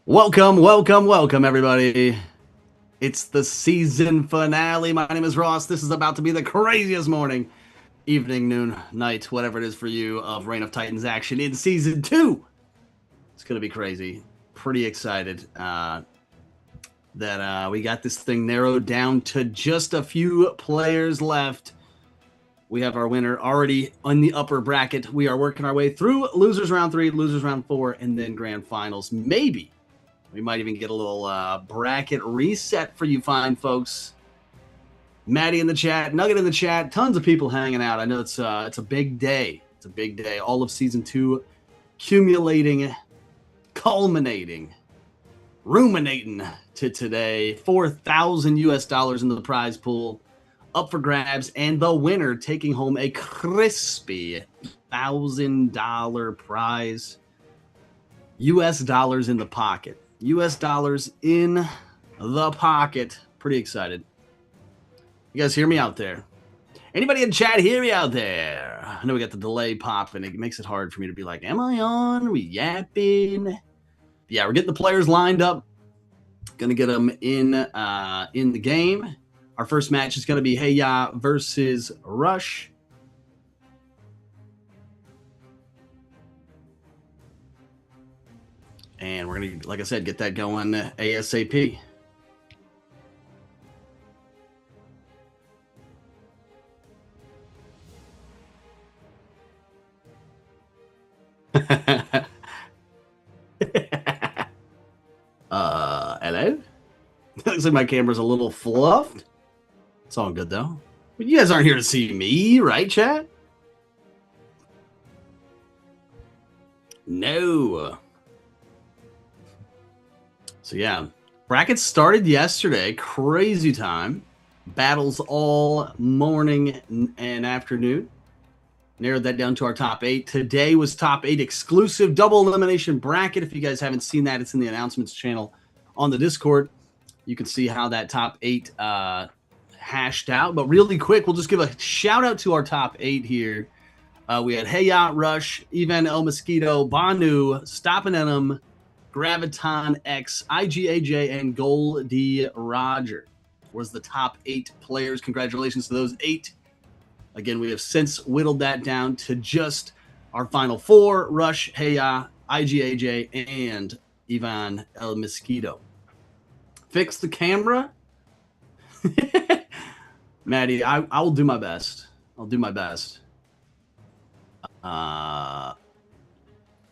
Welcome, everybody. It's the season finale. My name is Ross. This is about to be the craziest morning, evening, noon, night, whatever it is for you, of Reign of Titans action in season 2. It's going to be crazy. Pretty excited that we got this thing narrowed down to just a few players left. We have our winner already on the upper bracket. We are working our way through losers round 3, losers round 4, and then grand finals. Maybe we might even get a little bracket reset for you fine folks. Maddie in the chat, Nugget in the chat, tons of people hanging out. I know it's a big day. It's a big day. All of season 2 accumulating, culminating, ruminating to today. 4,000 US dollars into the prize pool up for grabs, and the winner taking home a crispy $1,000 prize. US dollars in the pocket. US dollars in the pocket. Pretty excited. You guys hear me out there? Anybody in chat hear me out there? I know we got the delay popping. It makes it hard for me to be like, am I on? Are we yapping? Yeah, we're getting the players lined up. Gonna get them in the game. Our first match is gonna be Hey Ya versus Rush. And we're going to, like I said, get that going ASAP. Hello? Looks like my camera's a little fluffed. It's all good, though. But you guys aren't here to see me, right, chat? No. So, yeah. Brackets started yesterday. Crazy time. Battles all morning and afternoon. Narrowed that down to our top 8. Today was top 8 exclusive double elimination bracket. If you guys haven't seen that, it's in the announcements channel on the Discord. You can see how that top 8 hashed out. But really quick, we'll just give a shout out to our top 8 here. We had Hey Ya, Rush, Ivan El Mosquito, Banu, Stoppin' Enum, Graviton X, IGAJ, and Goldie Roger was the top 8 players. Congratulations to those 8. Again, we have since whittled that down to just our final 4, Rush, Hey Ya, IGAJ, and Ivan El Mosquito. Fix the camera? Maddie, I will do my best. I'll do my best.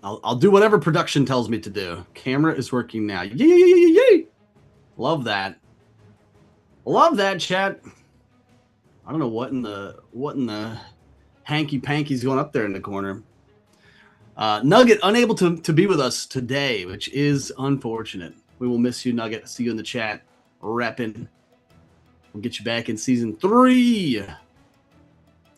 I'll do whatever production tells me to do. Camera is working now. Yay! Love that. Love that, chat. I don't know what in the hanky panky's going up there in the corner. Nugget unable to be with us today, which is unfortunate. We will miss you, Nugget. See you in the chat. Reppin'. We'll get you back in season 3.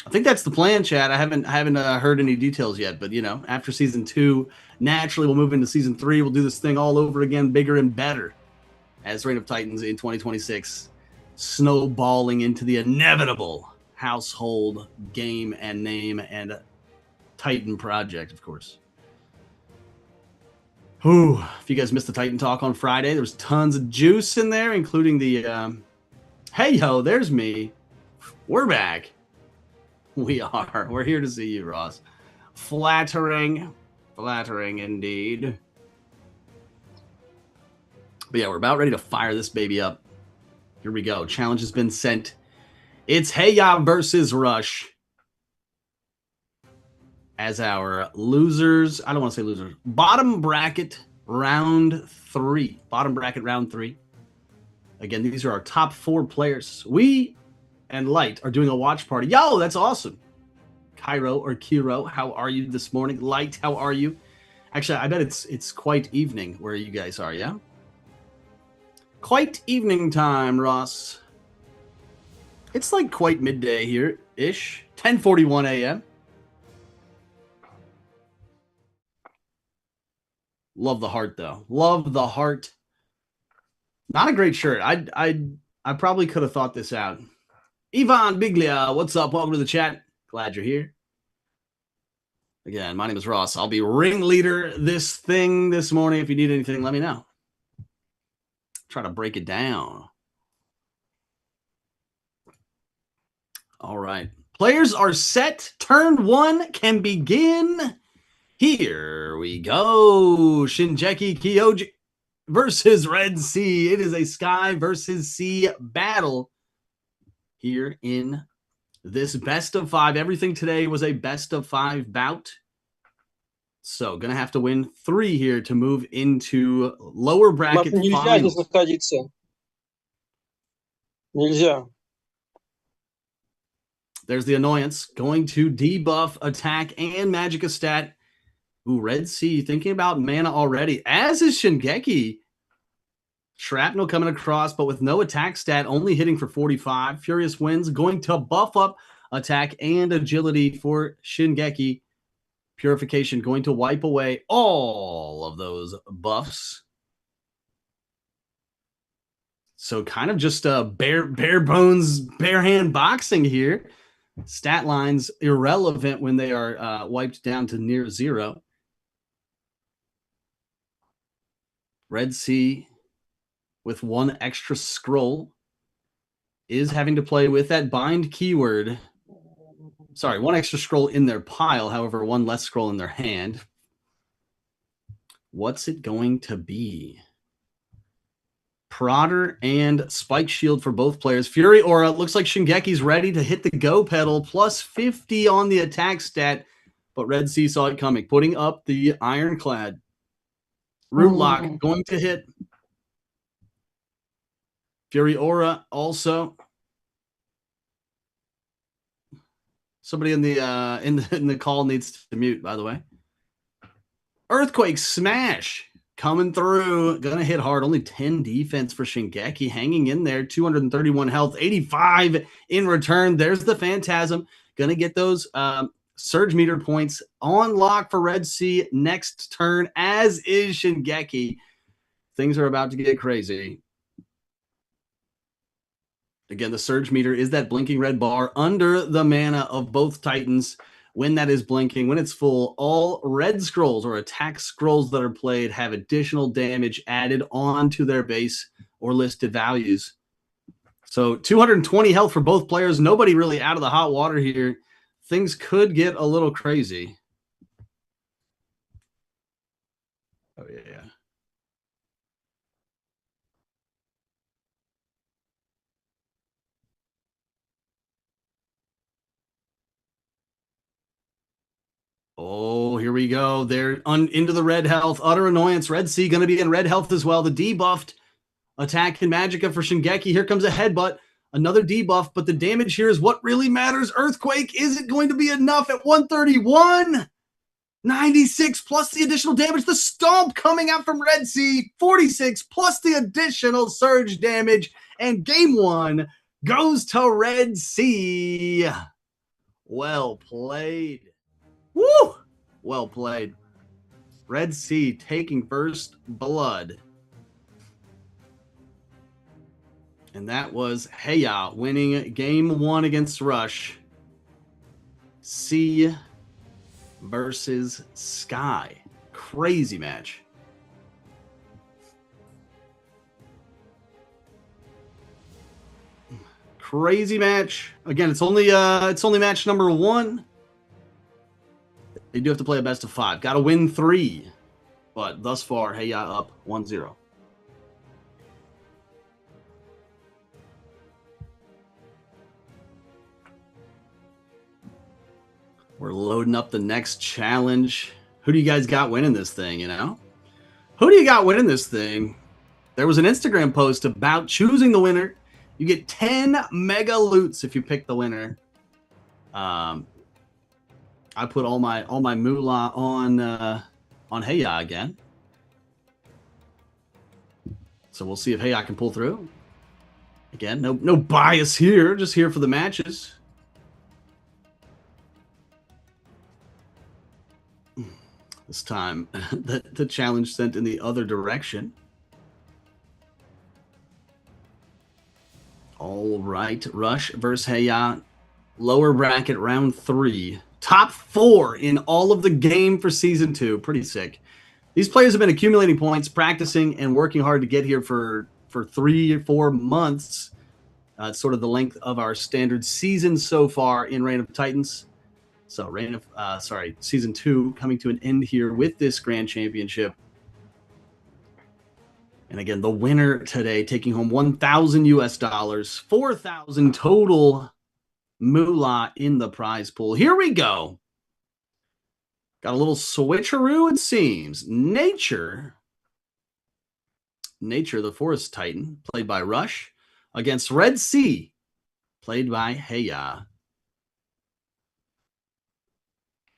I think that's the plan, chat. I haven't heard any details yet, but after season 2, naturally we'll move into season 3. We'll do this thing all over again, bigger and better, as Reign of Titans in 2026, snowballing into the inevitable household game and name and Titan project, of course. Whew. If you guys missed the Titan talk on Friday, there was tons of juice in there, including the hey yo, there's me. We're back. We are. We're here to see you, Ross. Flattering. Flattering indeed. But yeah, we're about ready to fire this baby up. Here we go. Challenge has been sent. It's Hey Ya versus Rush as our losers. I don't want to say losers. Bottom bracket round 3. Bottom bracket round 3. Again, these are our top 4 players. We and Light are doing a watch party. Yo, that's awesome. Cairo or Kiro, how are you this morning? Light, how are you? Actually, I bet it's quite evening where you guys are, yeah? Quite evening time, Ross. It's like quite midday here-ish. 10:41 a.m. Love the heart, though. Love the heart. Not a great shirt. I probably could have thought this out. Ivan Biglia, what's up? Welcome to the chat. Glad you're here. Again, my name is Ross. I'll be ringleader this thing this morning. If you need anything, let me know. try to break it down. All right. Players are set. Turn 1 can begin. Here we go. Shingeki Kyoji versus Red Sea. It is a Sky versus Sea battle here in this best of 5. Everything today was a best of 5 bout. So, gonna have to win 3 here to move into lower bracket Нельзя здесь finals. находиться. Нельзя. There's the annoyance. Going to debuff attack and Magicka stat. Ooh, Red Sea thinking about mana already, as is Shingeki. Shrapnel coming across, but with no attack stat, only hitting for 45. Furious Winds going to buff up attack and agility for Shingeki. Purification going to wipe away all of those buffs. So kind of just a bare bones, bare hand boxing here. Stat lines irrelevant when they are wiped down to near 0. Red Sea with 1 extra scroll is having to play with that bind keyword. Sorry, 1 extra scroll in their pile, however, 1 less scroll in their hand. What's it going to be? Prodder and Spike Shield for both players. Fury Aura, looks like Shingeki's ready to hit the go pedal, plus 50 on the attack stat, but Red Sea saw it coming, putting up the Ironclad. Root Lock going to hit. Fury Aura also. Somebody in the call needs to mute, by the way. Earthquake Smash coming through. Gonna hit hard. Only 10 defense for Shingeki. Hanging in there. 231 health. 85 in return. There's the Phantasm. Gonna get those Surge Meter points on lock for Red Sea next turn, as is Shingeki. Things are about to get crazy. Again, the Surge Meter is that blinking red bar under the mana of both Titans. When that is blinking, when it's full, all red scrolls or attack scrolls that are played have additional damage added on to their base or listed values. So 220 health for both players. Nobody really out of the hot water here. Things could get a little crazy. Oh, yeah. Oh, here we go. They're into the red health. Utter annoyance. Red Sea going to be in red health as well. The debuffed attack and Magicka for Shingeki. Here comes a headbutt. Another debuff, but the damage here is what really matters. Earthquake, is it going to be enough at 131? 96 plus the additional damage. The stomp coming out from Red Sea. 46 plus the additional surge damage. And game 1 goes to Red Sea. Well played. Woo! Well played. Red Sea taking first blood. And that was Heya winning game 1 against Rush. Sea versus Sky. Crazy match. Crazy match. Again, it's only match number 1. They do have to play a best of 5. Got to win 3. But thus far, Heya up 1-0. We're loading up the next challenge. Who do you guys got winning this thing, you know? Who do you got winning this thing? There was an Instagram post about choosing the winner. You get 10 mega loots if you pick the winner. I put all my moolah on Heya again. So we'll see if Heya can pull through. Again, no bias here, just here for the matches. This time, the challenge sent in the other direction. All right, Rush versus Heya. Lower bracket, round 3. Top 4 in all of the game for Season 2. Pretty sick. These players have been accumulating points, practicing, and working hard to get here for for 3 or 4 months. It's sort of the length of our standard season so far in Reign of Titans. So season 2 coming to an end here with this Grand Championship. And again, the winner today taking home $1,000, 4,000 total moolah in the prize pool. Here we go. Got a little switcheroo, it seems. Nature, the Forest Titan, played by Rush, against Red Sea, played by Heya.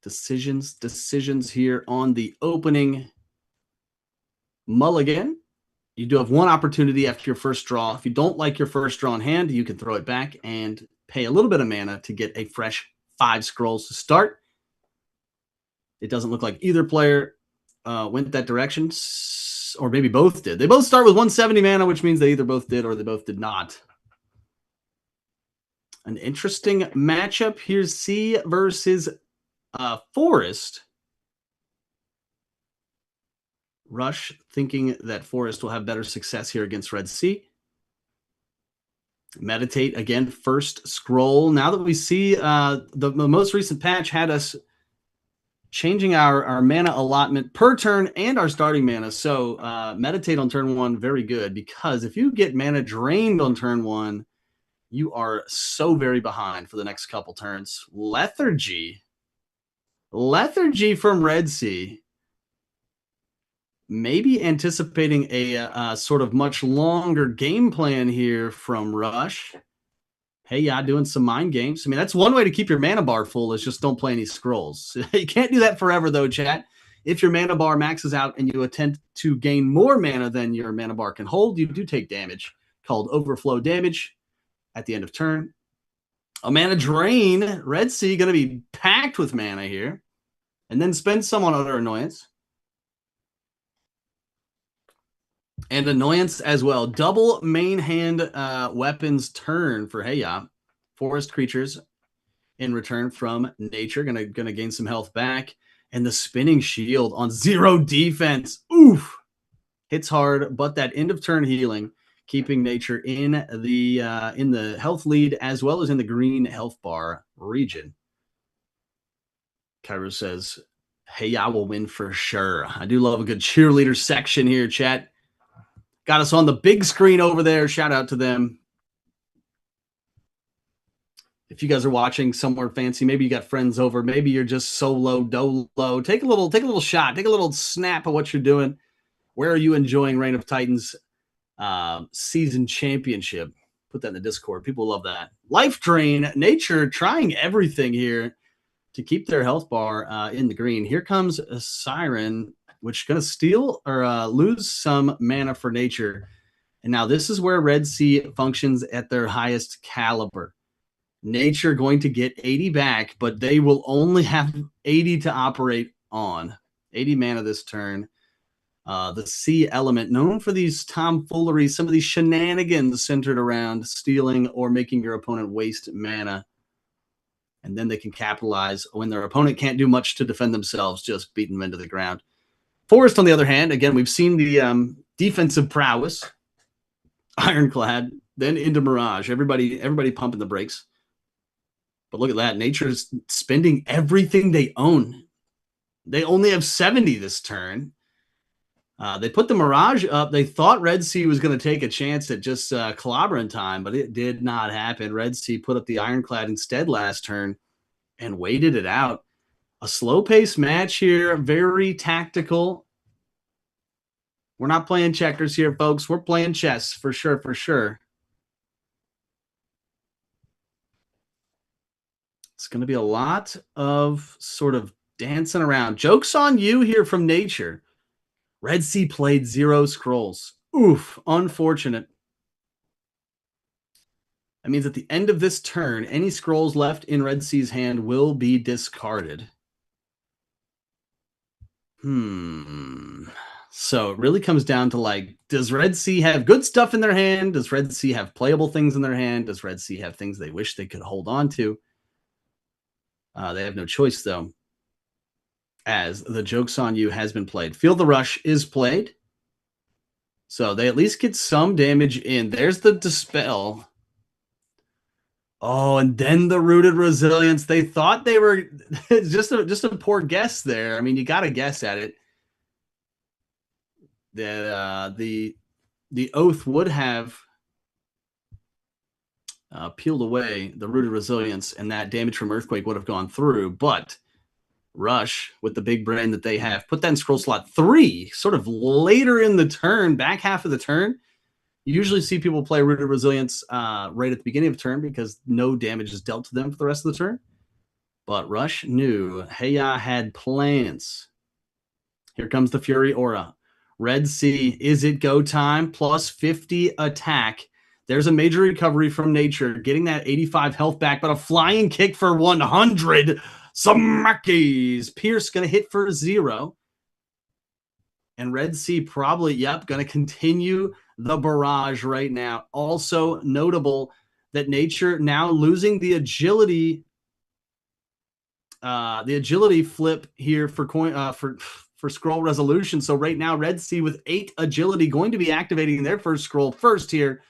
Decisions here on the opening mulligan. You do have one opportunity after your first draw. If you don't like your first draw in hand, you can throw it back and pay a little bit of mana to get a fresh 5 scrolls to start. It doesn't look like either player went that direction, or maybe both did. They both start with 170 mana, which means they either both did or they both did not. An interesting matchup. Here's Sea versus Forest. Rush thinking that Forest will have better success here against Red Sea. Meditate again, first scroll. Now that we see the most recent patch had us changing our mana allotment per turn and our starting mana. So Meditate on turn 1, very good, because if you get mana drained on turn 1, you are so very behind for the next couple turns. Lethargy from Red Sea. Maybe anticipating a sort of much longer game plan here from Rush. Hey, yeah, doing some mind games. I mean, that's one way to keep your mana bar full, is just don't play any scrolls. You can't do that forever, though, chat. If your mana bar maxes out and you attempt to gain more mana than your mana bar can hold, you do take damage, called overflow damage at the end of turn. A mana drain. Red Sea going to be packed with mana here. And then spend some on other annoyance. And annoyance as well. Double main hand weapons turn for Heya. Forest creatures in return from nature. Gonna gain some health back. And the spinning shield on 0 defense. Oof. Hits hard, but that end of turn healing, keeping nature in the health lead as well as in the green health bar region. Cairo says, Heya will win for sure. I do love a good cheerleader section here, chat. Got us on the big screen over there. Shout out to them. If you guys are watching somewhere fancy, maybe you got friends over, maybe you're just solo, dolo. Take a little shot, take a little snap of what you're doing. Where are you enjoying Reign of Titans season championship? Put that in the Discord. People love that. Life drain, nature trying everything here to keep their health bar in the green. Here comes a Siren, which is going to steal or lose some mana for nature. And now this is where Red Sea functions at their highest caliber. Nature going to get 80 back, but they will only have 80 to operate on. 80 mana this turn. The sea element, known for these tomfooleries, some of these shenanigans centered around stealing or making your opponent waste mana. And then they can capitalize when their opponent can't do much to defend themselves, just beating them into the ground. Forest, on the other hand, again, we've seen the defensive prowess. Ironclad, then into Mirage. Everybody pumping the brakes. But look at that. Nature's spending everything they own. They only have 70 this turn. They put the Mirage up. They thought Red Sea was going to take a chance at just clobbering time, but it did not happen. Red Sea put up the Ironclad instead last turn and waited it out. A slow-paced match here, very tactical. We're not playing checkers here, folks. We're playing chess for sure, for sure. It's going to be a lot of sort of dancing around. Joke's on you here from nature. Red Sea played 0 scrolls. Oof, unfortunate. That means at the end of this turn, any scrolls left in Red Sea's hand will be discarded. So it really comes down to, like, does Red Sea have good stuff in their hand? Does Red Sea have playable things in their hand? Does Red Sea have things they wish they could hold on to? They have no choice, though, as the Joke's on You has been played. Feel the Rush is played. So they at least get some damage in. There's the Dispel. Oh, and then the Rooted Resilience. They thought they were just a poor guess there. I mean, you got to guess at it. The Oath would have peeled away the Rooted Resilience, and that damage from Earthquake would have gone through. But Rush, with the big brain that they have, put that in scroll slot 3, sort of later in the turn, back half of the turn. You usually see people play Rooted Resilience right at the beginning of the turn because no damage is dealt to them for the rest of the turn. But Rush knew Heya had plans. Here comes the Fury Aura. Red Sea, is it go time? Plus 50 attack. There's a major recovery from nature, getting that 85 health back, but a flying kick for 100. Smakies. Pierce going to hit for 0. And Red Sea probably, going to continue the barrage right now. Also notable that nature now losing the agility flip here for coin for scroll resolution. So right now, Red Sea with 8 agility going to be activating their first scroll first here.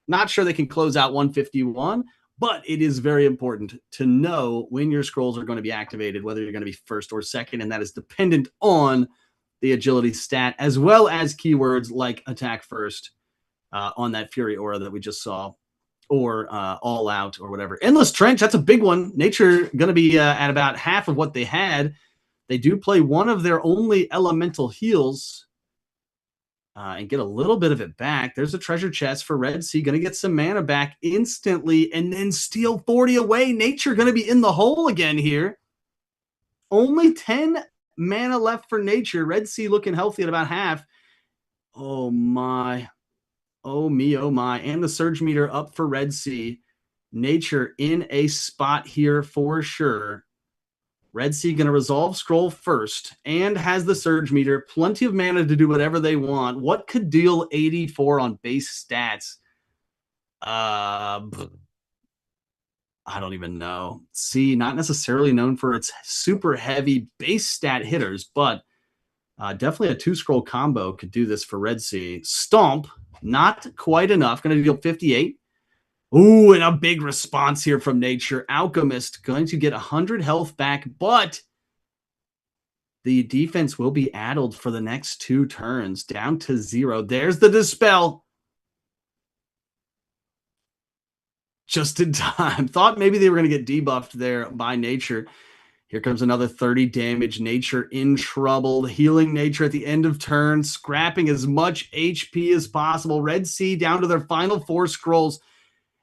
Not sure they can close out 151, but it is very important to know when your scrolls are going to be activated, whether you're going to be first or second, and that is dependent on the agility stat, as well as keywords like attack first on that Fury Aura that we just saw, or All Out or whatever. Endless Trench, that's a big one. Nature going to be at about half of what they had. They do play one of their only elemental heals and get a little bit of it back. There's a treasure chest for Red Sea. Going to get some mana back instantly and then steal 40 away. Nature going to be in the hole again here. Only 10 mana left for nature. Red Sea looking healthy at about half. Oh my. Oh me, oh my. And the surge meter up for Red Sea. Nature in a spot here for sure. Red Sea going to resolve scroll first and has the surge meter. Plenty of mana to do whatever they want. What could deal 84 on base stats? I don't even know. See, not necessarily known for its super heavy base stat hitters, but definitely a 2-scroll combo could do this for Red Sea. Stomp, not quite enough. Going to deal 58. Ooh, and a big response here from nature. Alchemist going to get 100 health back, but the defense will be addled for the next 2 turns, down to 0. There's the Dispel. Just in time. Thought maybe they were going to get debuffed there by nature. Here comes another 30 damage. Nature in trouble. Healing nature at the end of turn. Scrapping as much HP as possible. Red Sea down to their final 4 scrolls.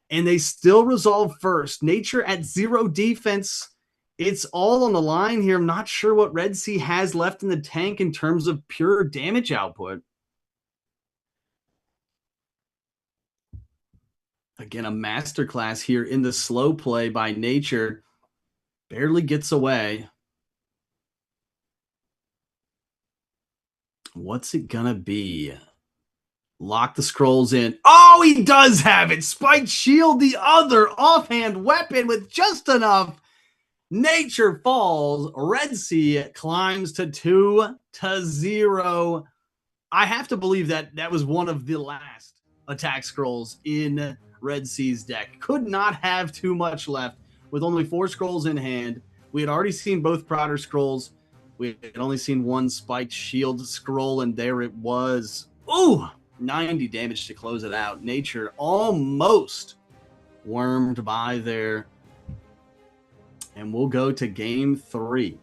And they still resolve first. Nature at 0 defense. It's all on the line here. I'm not sure what Red Sea has left in the tank in terms of pure damage output. Again, a masterclass here in the slow play by nature. Barely gets away. What's it gonna be? Lock the scrolls in. Oh, he does have it. Spiked Shield, the other offhand weapon with just enough. Nature falls. Red Sea climbs to 2-0. I have to believe that was one of the last attack scrolls in Red Sea's deck. Could not have too much left with only 4 scrolls in hand. We had already seen both Prouder scrolls. We had only seen one Spiked Shield scroll, and there it was. Ooh! 90 damage to close it out. Nature almost wormed by there. And we'll go to game 3.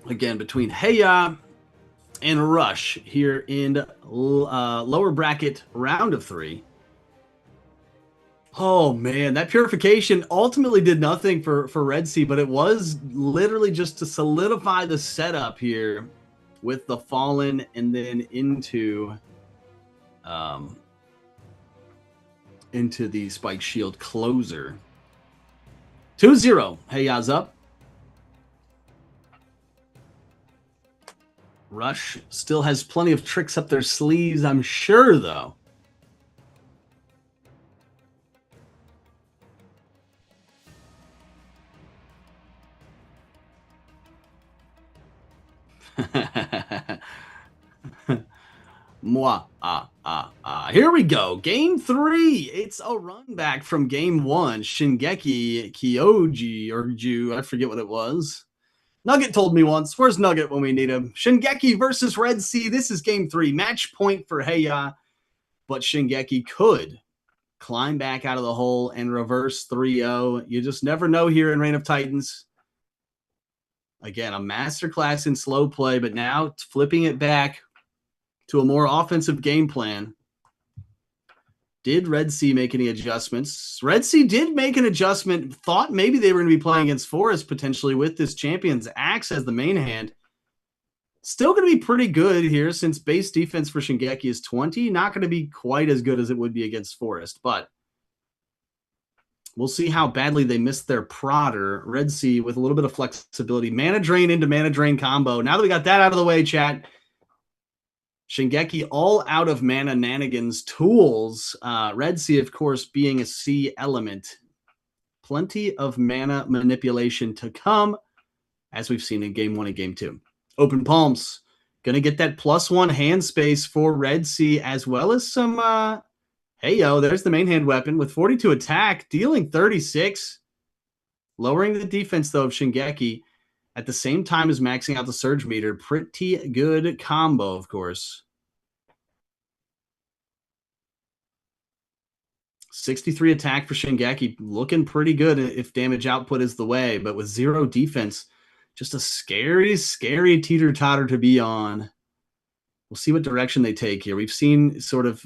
Again, between Heya and Rush here in lower bracket round of 3. Oh, man, that Purification ultimately did nothing for Red Sea, but it was literally just to solidify the setup here with the Fallen and then into the Spike Shield closer. 2-0. Heya's up. Rush still has plenty of tricks up their sleeves, I'm sure, though. Moi. Here we go. Game 3. It's a run back from game 1. Shingeki Kyoji or Ju. I forget what it was. Nugget told me once. Where's Nugget when we need him? Shingeki versus Red Sea. This is game 3. Match point for Heiya. But Shingeki could climb back out of the hole and reverse 3-0. You just never know here in Reign of Titans. Again, a masterclass in slow play, but now flipping it back to a more offensive game plan. Did Red Sea make any adjustments? Red Sea did make an adjustment. Thought maybe they were going to be playing against Forest potentially with this Champion's Axe as the main hand. Still going to be pretty good here since base defense for Shingeki is 20. Not going to be quite as good as it would be against Forest, but we'll see how badly they missed their prodder. Red Sea with a little bit of flexibility. Mana Drain into Mana Drain combo. Now that we got that out of the way, chat, Shingeki all out of Mana Nanigans tools. Red Sea, of course, being a sea element. Plenty of mana manipulation to come, as we've seen in game 1 and game 2. Open palms. Going to get that +1 hand space for Red Sea, as well as some... there's the main hand weapon with 42 attack, dealing 36. Lowering the defense, though, of Shingeki at the same time as maxing out the surge meter. Pretty good combo, of course. 63 attack for Shingeki. Looking pretty good if damage output is the way, but with 0 defense, just a scary, scary teeter-totter to be on. We'll see what direction they take here. We've seen sort of,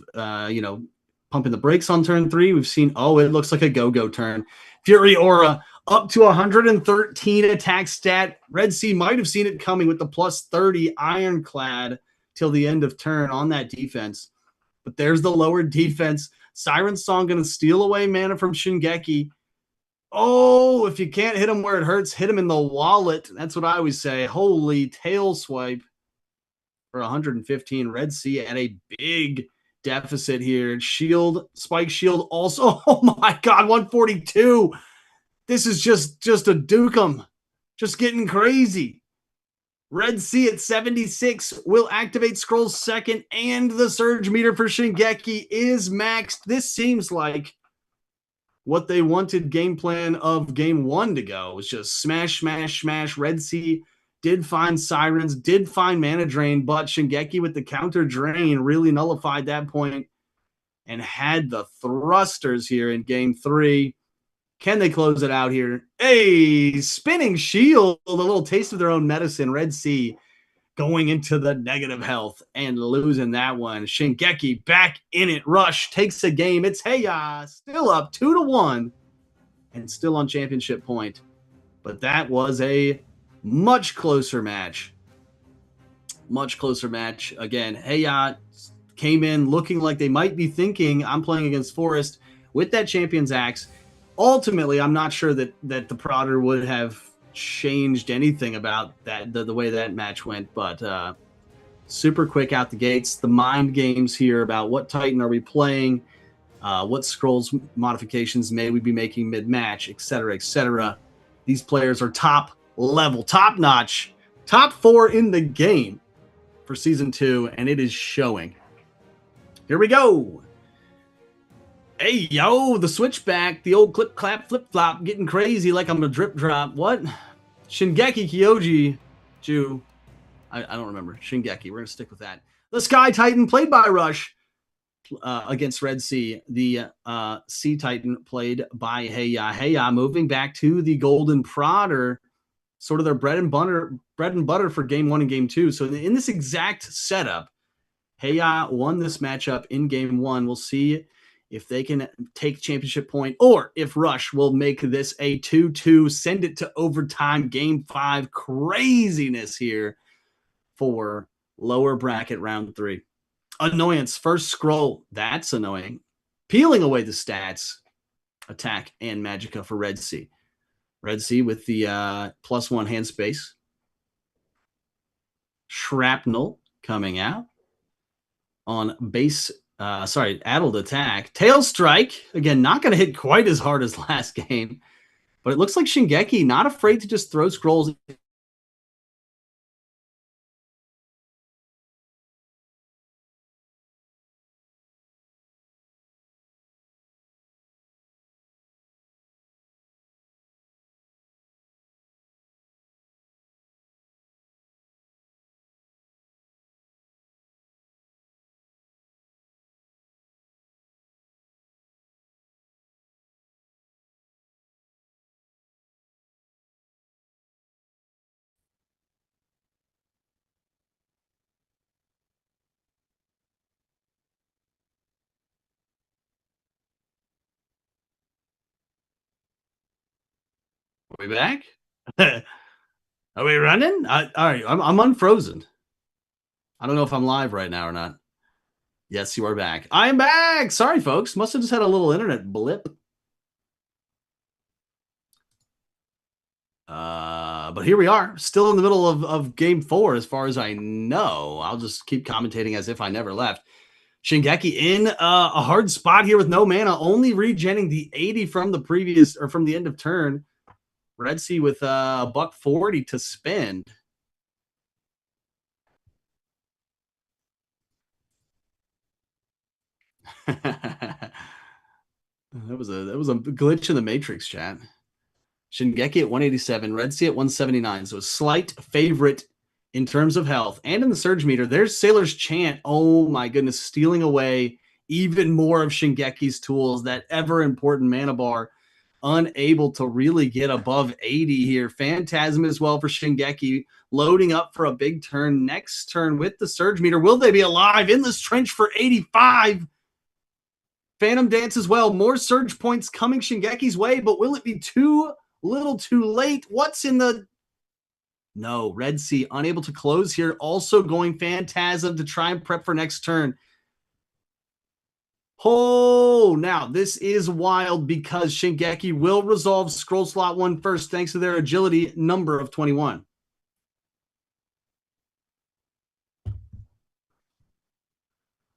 pumping the brakes on turn 3. We've seen, it looks like a go-go turn. Fury Aura up to 113 attack stat. Red Sea might have seen it coming with the +30 Ironclad till the end of turn on that defense. But there's the lowered defense. Siren Song going to steal away mana from Shingeki. Oh, if you can't hit him where it hurts, hit him in the wallet. That's what I always say. Holy tail swipe for 115. Red Sea at a big deficit here. Shield, Spike Shield also. Oh my God, 142. This is just a dukem. Just getting crazy. Red Sea at 76 will activate Scroll's second, and the surge meter for Shingeki is maxed. This seems like what they wanted game plan of game 1 to go. It was just smash, smash, smash. Red Sea did find Sirens, did find Mana Drain, but Shingeki with the counter drain really nullified that point and had the thrusters here in game 3. Can they close it out here? Hey, spinning shield, a little taste of their own medicine. Red Sea going into the negative health and losing that one. Shingeki back in it. Rush takes a game. It's Heiya still up 2-1 and still on championship point. But that was a much closer match. Much closer match. Again, Heiya came in looking like they might be thinking, I'm playing against Forest with that Champion's Axe. Ultimately, I'm not sure that the prodder would have changed anything about that, the way that match went, but super quick out the gates. The mind games here about what Titan are we playing, what Scrolls modifications may we be making mid-match, etc., etc. These players are top level, top notch, top 4 in the game for Season 2, and it is showing. Here we go. Hey, yo, the switchback, the old clip, clap, flip, flop, getting crazy like I'm a drip drop. What? Shingeki Kyoji Ju. I don't remember. Shingeki. We're going to stick with that. The Sky Titan played by Rush against Red Sea. The Sea Titan played by Heiya. Heiya moving back to the Golden Prodder, sort of their bread and butter for game 1 and game 2. So in this exact setup, Heiya won this matchup in game 1. We'll see if they can take championship point, or if Rush will make this a 2-2, send it to overtime, game 5. Craziness here for lower bracket round 3. Annoyance, first scroll. That's annoying. Peeling away the stats, attack, and magicka for Red Sea. Red Sea with the +1 hand space. Shrapnel coming out on base. Addled attack. Tail Strike. Again, not going to hit quite as hard as last game. But it looks like Shingeki not afraid to just throw scrolls we back? Are we running? All right, I'm unfrozen. I don't know if I'm live right now or not. Yes, you are back. I'm back. Sorry, folks. Must have just had a little internet blip. But here we are, still in the middle of game 4, as far as I know. I'll just keep commentating as if I never left. Shingeki in a hard spot here with no mana, only regenning the 80 from the previous or from the end of turn. Red Sea with a $140 to spend. that was a glitch in the Matrix, chat. Shingeki at 187, Red Sea at 179. So a slight favorite in terms of health. And in the Surge meter, there's Sailor's Chant. Oh my goodness, stealing away even more of Shingeki's tools, that ever important mana bar, unable to really get above 80 here. Phantasm as well for Shingeki, loading up for a big turn next turn with the Surge meter. Will they be alive in this trench for 85? Phantom Dance as well. More Surge points coming Shingeki's way, but will it be too little too late? What's in the... No, Red Sea unable to close here. Also going Phantasm to try and prep for next turn. Oh, now this is wild because Shingeki will resolve Scroll Slot 1 first thanks to their agility number of 21.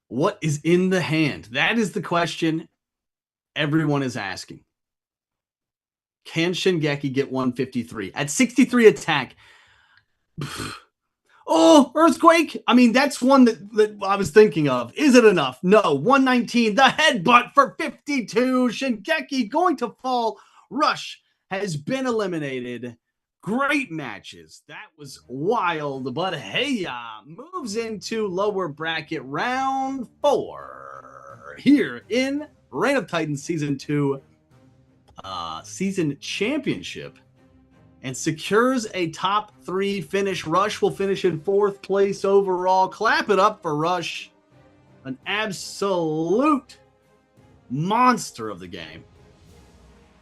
What is in the hand? That is the question everyone is asking. Can Shingeki get 153? At 63 attack. Oh, Earthquake. I mean, that's one that I was thinking of. Is it enough? No. 119. The headbutt for 52. Shingeki going to fall. Rush has been eliminated. Great matches. That was wild. But Heiya moves into lower bracket round 4 here in Reign of Titans Season 2 Season Championship, and secures a top 3 finish. Rush will finish in 4th place overall. Clap it up for Rush. An absolute monster of the game.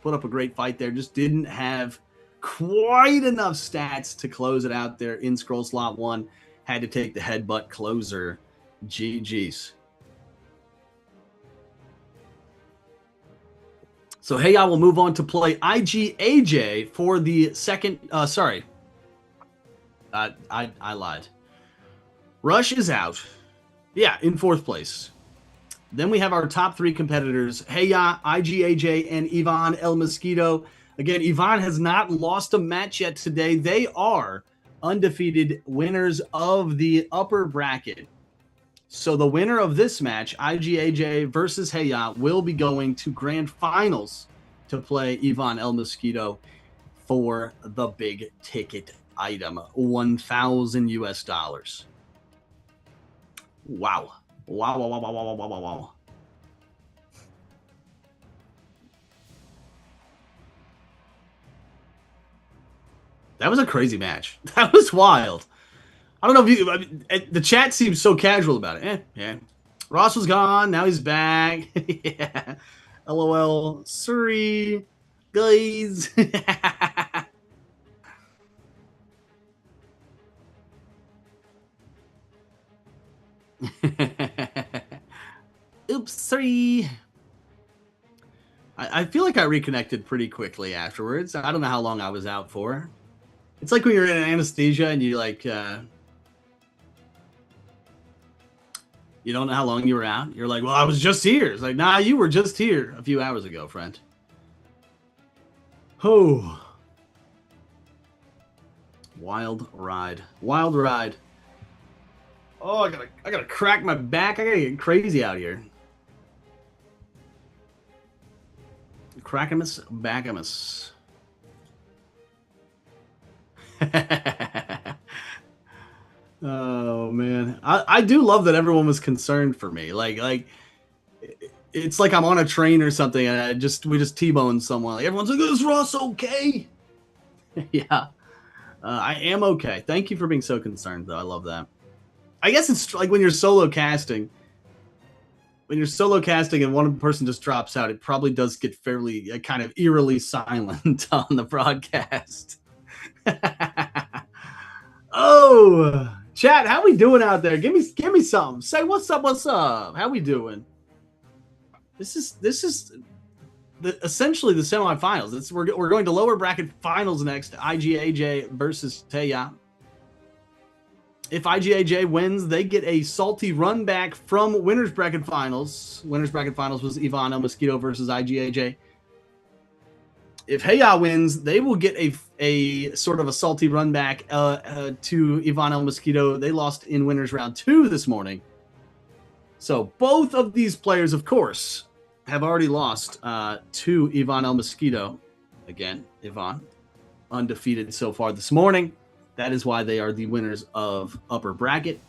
Put up a great fight there. Just didn't have quite enough stats to close it out there in Scroll Slot 1. Had to take the headbutt closer. GG's. So Heiya will move on to play IGAJ for the second. I lied. Rush is out. Yeah, in 4th place. Then we have our top 3 competitors: Heiya, IGAJ, and Ivan El Mosquito. Again, Ivan has not lost a match yet today. They are undefeated winners of the upper bracket. So the winner of this match, IGAJ versus Heiya, will be going to grand finals to play Ivan El Mosquito for the big ticket item, $1,000 US. Wow. Wow. That was a crazy match. That was wild. I don't know if you... I mean, the chat seems so casual about it. Yeah. Ross was gone. Now he's back. Yeah. LOL. Sorry, guys. Oops, sorry. I feel like I reconnected pretty quickly afterwards. I don't know how long I was out for. It's like when you're in anesthesia and you like... you don't know how long you were out. You're like, well, I was just here. It's like, nah, you were just here a few hours ago, friend. Oh. Wild ride. Wild ride. Oh, I gotta crack my back. I gotta get crazy out here. Crackamus, backamus. Oh man, I do love that everyone was concerned for me. Like it's like I'm on a train or something, and we just T-bone someone. Like everyone's like, "Is Ross okay?" Yeah, I am okay. Thank you for being so concerned, though. I love that. I guess it's like when you're solo casting, when you're solo casting and one person just drops out, it probably does get fairly kind of eerily silent on the broadcast. Oh, chat, how we doing out there? Give me some. Say what's up, what's up? How we doing? This is essentially the semifinals. We're going to lower bracket finals next. IGAJ versus Taya. If IGAJ wins, they get a salty run back from winners bracket finals. Winners bracket finals was Ivan El Mosquito versus IGAJ. If Heya wins, they will get a sort of a salty run back to Ivan El Mosquito. They lost in winners round 2 this morning. So both of these players, of course, have already lost to Ivan El Mosquito. Again, Ivan, undefeated so far this morning. That is why they are the winners of upper bracket.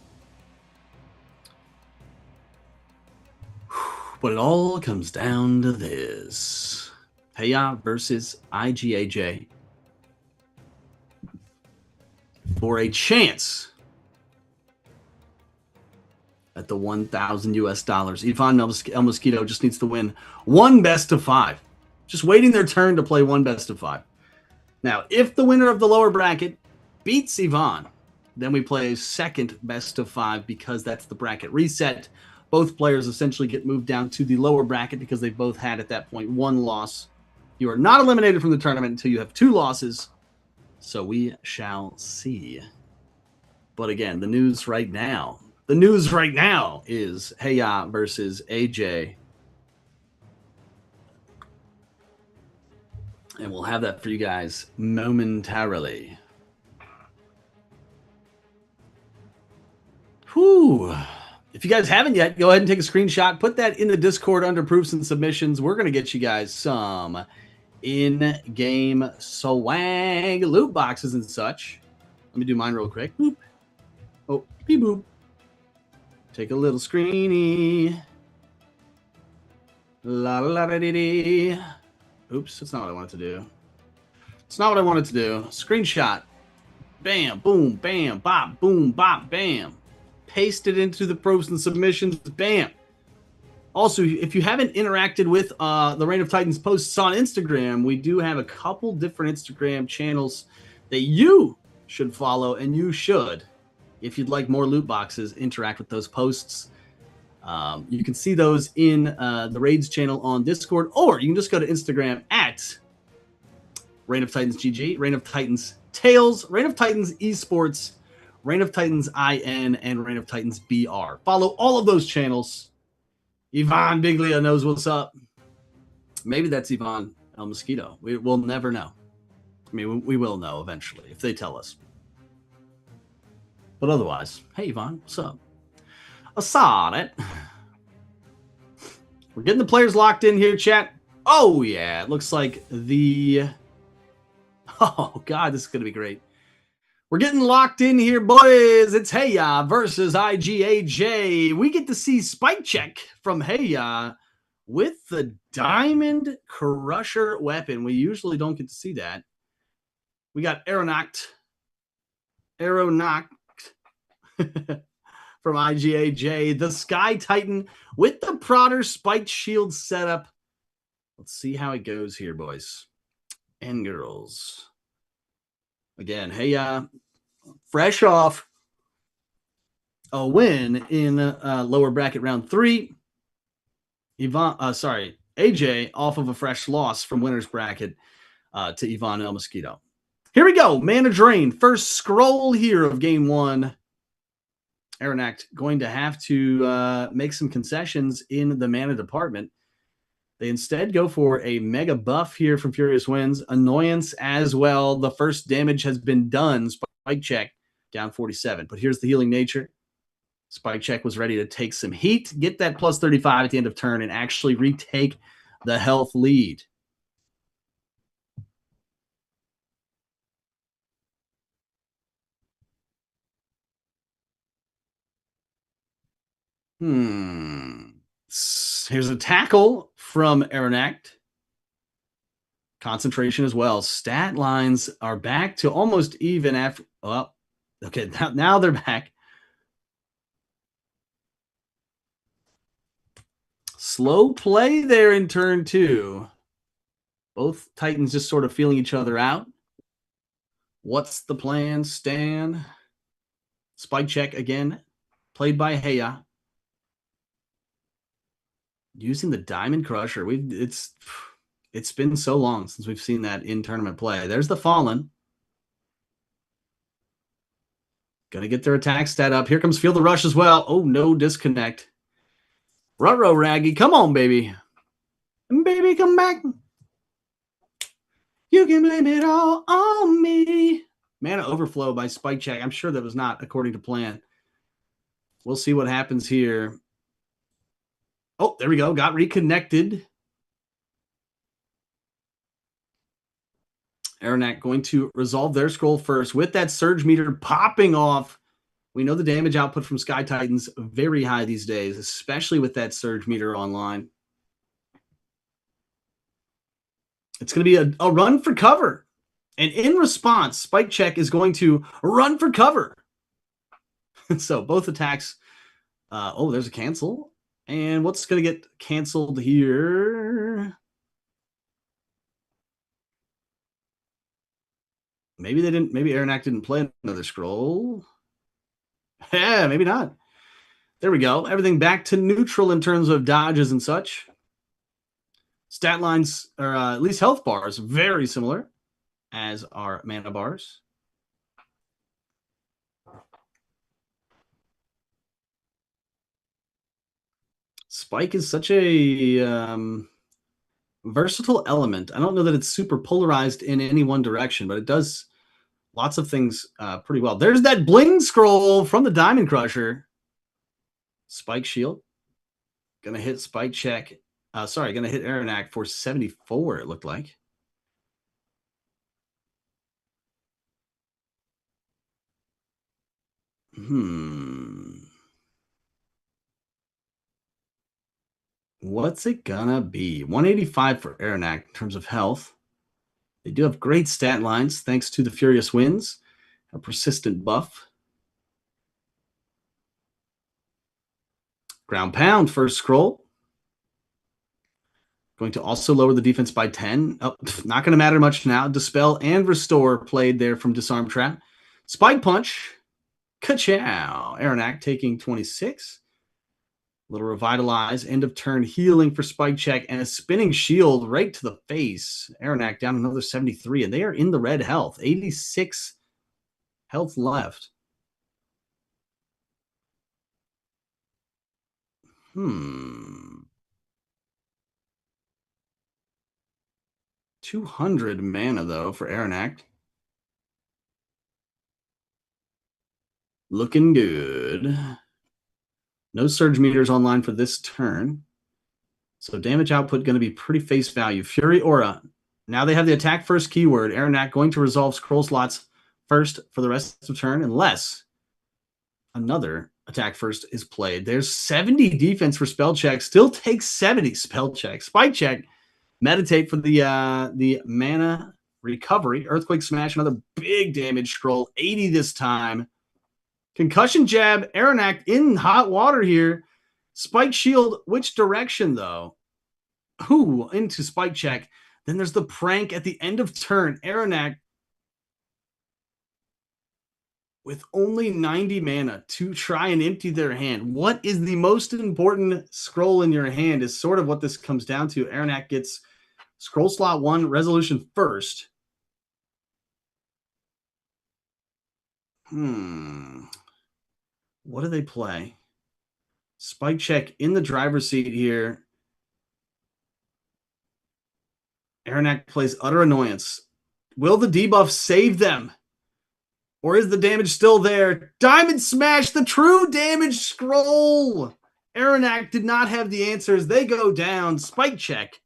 But it all comes down to this. Heya versus IGAJ for a chance at the $1,000 US. Ivan El Mosquito just needs to win one best of 5. Just waiting their turn to play one best of 5. Now, if the winner of the lower bracket beats Ivan, then we play a second best of 5 because that's the bracket reset. Both players essentially get moved down to the lower bracket because they both had at that point 1 loss. You are not eliminated from the tournament until you have 2 losses. So we shall see. But again, the news right now is Heya versus AJ. And we'll have that for you guys momentarily. Whew. If you guys haven't yet, go ahead and take a screenshot. Put that in the Discord under proofs and submissions. We're going to get you guys some in-game swag, loot boxes and such. Let me do mine real quick. Boop. Oh, beep boop. Take a little screeny. La la da dee dee. Oops, that's not what I wanted to do. It's not what I wanted to do. Screenshot. Bam, boom, bam, bop, boom, bop, bam. Paste it into the probes and submissions. Bam. Also, if you haven't interacted with the Reign of Titans posts on Instagram, we do have a couple different Instagram channels that you should follow, and you should, if you'd like more loot boxes, interact with those posts. You can see those in the Raids channel on Discord, or you can just go to Instagram at Reign of Titans GG, Reign of Titans Tales, Reign of Titans Esports, Reign of Titans IN, and Reign of Titans BR. Follow all of those channels. Ivan Biglia knows what's up. Maybe that's Ivan El Mosquito. We'll never know. I mean, we will know eventually if they tell us. But otherwise, hey, Ivan, what's up? I saw it. We're getting the players locked in here, chat. Oh, yeah. It looks like the... Oh, God, this is going to be great. We're getting locked in here, boys. It's Heya versus IGAJ. We get to see Spike Check from Heya with the Diamond Crusher weapon. We usually don't get to see that. We got Aeronact from IGAJ. The Sky Titan with the Prodder Spiked Shield setup. Let's see how it goes here, boys and girls. Again, Heya, fresh off a win in lower bracket round 3. AJ off of a fresh loss from winner's bracket to Ivan El Mosquito. Here we go. Mana Drain. First scroll here of game 1. Aeronact going to have to make some concessions in the mana department. They instead go for a mega buff here from Furious Winds. Annoyance as well. The first damage has been done. Spike Check down 47. But here's the healing nature. Spike Check was ready to take some heat, get that plus 35 at the end of turn, and actually retake the health lead. Here's a tackle from Aeronact. Concentration as well. Stat lines are back to almost even after. Well, okay, now they're back. Slow play there in turn 2. Both Titans just sort of feeling each other out. What's the plan, Stan? Spike check again, played by Heya. Using the Diamond Crusher. It's been so long since we've seen that in tournament play. There's the Fallen. Gonna get their attack stat up. Here comes Feel the Rush as well. Oh, no disconnect. Ruh-roh, Raggy. Come on, baby. Baby, come back. You can blame it all on me. Mana Overflow by Spike Check. I'm sure that was not according to plan. We'll see what happens here. Oh, there we go. Got reconnected. Aranak going to resolve their scroll first with that Surge Meter popping off. We know the damage output from Sky Titans very high these days, especially with that Surge Meter online. It's going to be a run for cover. And in response, Spike Check is going to run for cover. So both attacks. Oh, there's a cancel. And what's going to get canceled here? Maybe they didn't. Maybe Aranak didn't play another scroll. Yeah, maybe not. There we go. Everything back to neutral in terms of dodges and such. Stat lines, or at least health bars, very similar as our mana bars. Spike is such a versatile element. I don't know that it's super polarized in any one direction, but it does lots of things pretty well. There's that bling scroll from the Diamond Crusher. Spike Shield. Gonna hit Spike Check. Gonna hit Aranak for 74, it looked like. What's it gonna be? 185 for Aranak in terms of health. They do have great stat lines thanks to the Furious Winds, a persistent buff. Ground Pound first scroll. Going to also lower the defense by 10. Oh, not going to matter much now. Dispel and Restore played there from Disarm Trap. Spike Punch. Ka-chow. Aranak taking 26. Little Revitalize. End of turn healing for Spike Check. And a Spinning Shield right to the face. Aranak down another 73. And they are in the red health. 86 health left. 200 mana, though, for Aranak. Looking good. No Surge Meters online for this turn. So damage output going to be pretty face value. Fury Aura. Now they have the attack first keyword. Aranak going to resolve scroll slots first for the rest of the turn unless another attack first is played. There's 70 defense for Spell Check. Still takes 70 Spell Check. Spike Check. Meditate for the mana recovery. Earthquake Smash, another big damage scroll. 80 this time. Concussion Jab. Aranak in hot water here. Spike Shield. Which direction, though? Ooh, into Spike Check. Then there's the prank at the end of turn. Aranak with only 90 mana to try and empty their hand. What is the most important scroll in your hand is sort of what this comes down to. Aranak gets scroll slot 1 resolution first. What do they play? Spike Check in the driver's seat here. Aranak plays Utter Annoyance. Will the debuff save them? Or is the damage still there? Diamond Smash, the true damage scroll. Aranak did not have the answers. They go down. Spike Check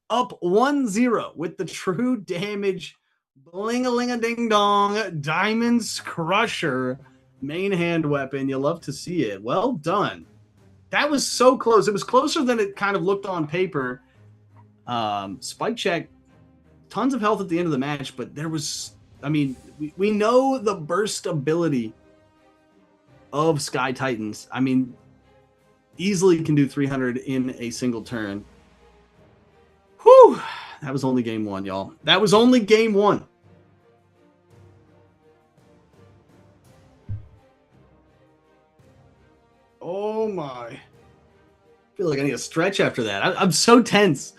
up 1-0 with the true damage. Bling-a-ling-a-ding-dong. Diamond's Crusher. Main hand weapon. You love to see it. Well done. That was so close. It was closer than it kind of looked on paper. Spike Check, tons of health at the end of the match, but there was, I mean, we know the burst ability of Sky Titans. I mean, Easily can do 300 in a single turn. Whew! That was only game one, y'all. That was only game one. Oh my. I feel like I need a stretch after that. I'm so tense.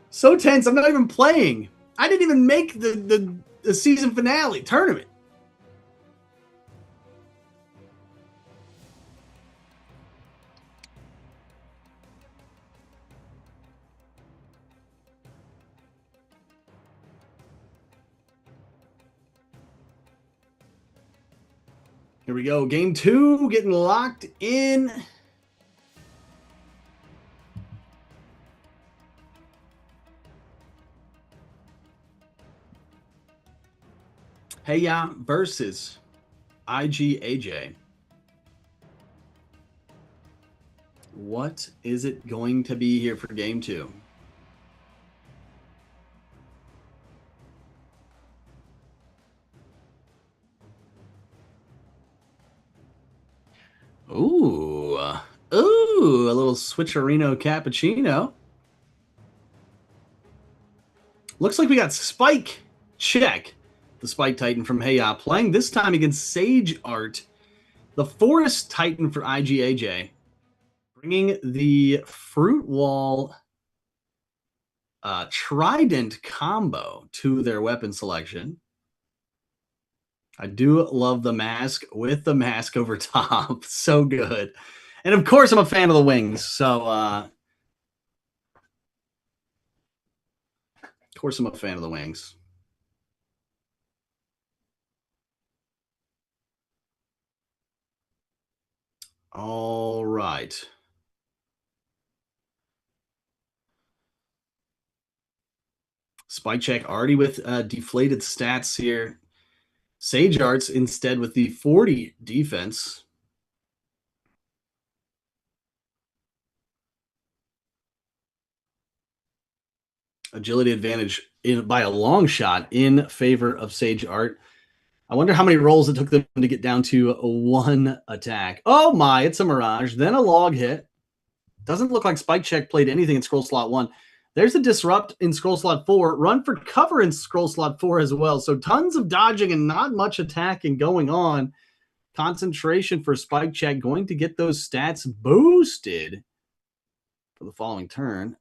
So tense. I'm not even playing. I didn't even make the season finale tournament. Here we go. Game two, getting locked in. Hey Ya versus IGAJ. What is it going to be here for game two? Ooh. Ooh, a little switcherino cappuccino. Looks like we got Spike Check, the Spike Titan from Hey Ya, playing this time against Sage Art, the Forest Titan for IGAJ, bringing the Fruit Wall Trident combo to their weapon selection. I do love the mask with the mask over top. So good. And of course, I'm a fan of the wings. So, of course, I'm a fan of the wings. All right. Spike check already with deflated stats here. Sage Arts instead with the 40 defense. Agility advantage by a long shot in favor of Sage Art. I wonder how many rolls it took them to get down to one attack. Oh my, it's a Mirage, then a log hit. Doesn't look like Spike Check played anything in scroll slot 1. There's a disrupt in scroll slot 4, run for cover in scroll slot 4 as well. So tons of dodging and not much attacking going on. Concentration for Spike Check, going to get those stats boosted for the following turn.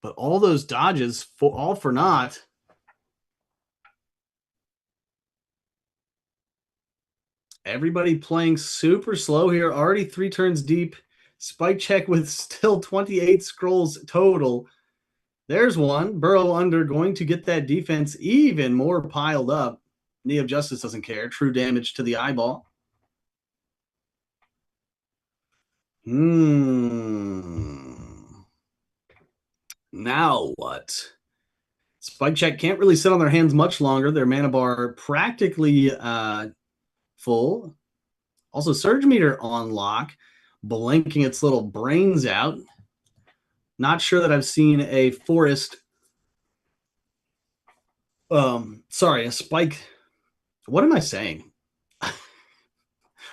But all those dodges, all for naught. Everybody playing super slow here, already 3 turns deep. Spike Check with still 28 scrolls total. There's one. Burrow under, going to get that defense even more piled up. Knee of Justice doesn't care. True damage to the eyeball. Now what? Spike Check can't really sit on their hands much longer. Their mana bar practically full. Also, Surge Meter on lock, blinking its little brains out. Not sure that I've seen a Forest. A Spike. What am I saying?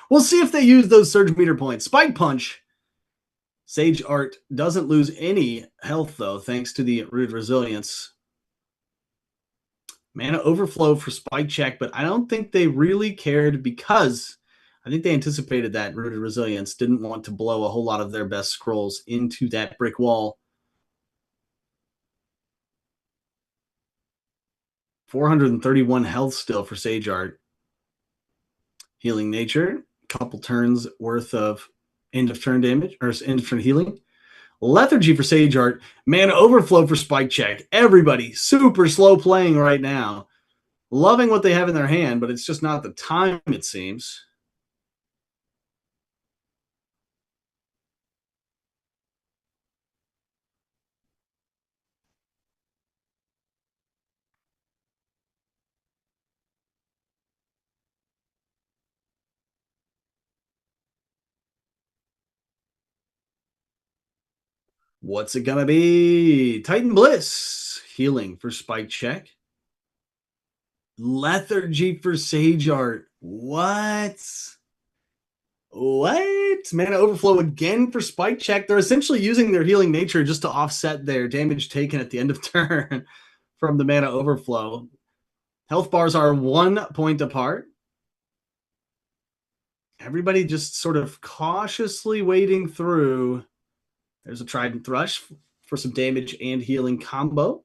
We'll see if they use those Surge Meter points. Spike Punch. Sage Art doesn't lose any health, though, thanks to the Rooted Resilience. Mana Overflow for Spike Check, but I don't think they really cared because I think they anticipated that Rooted Resilience didn't want to blow a whole lot of their best scrolls into that brick wall. 431 health still for Sage Art. Healing Nature, couple turns worth of end of turn damage, or end of turn healing. Lethargy for Sage Art. Mana Overflow for Spike Check. Everybody super slow playing right now. Loving what they have in their hand, but it's just not the time, it seems. What's it going to be? Titan Bliss. Healing for Spike Check. Lethargy for Sage Art. What? What? Mana overflow again for Spike Check. They're essentially using their healing nature just to offset their damage taken at the end of turn from the mana overflow. Health bars are 1 point apart. Everybody just sort of cautiously wading through. There's a Trident Thrush for some damage and healing combo.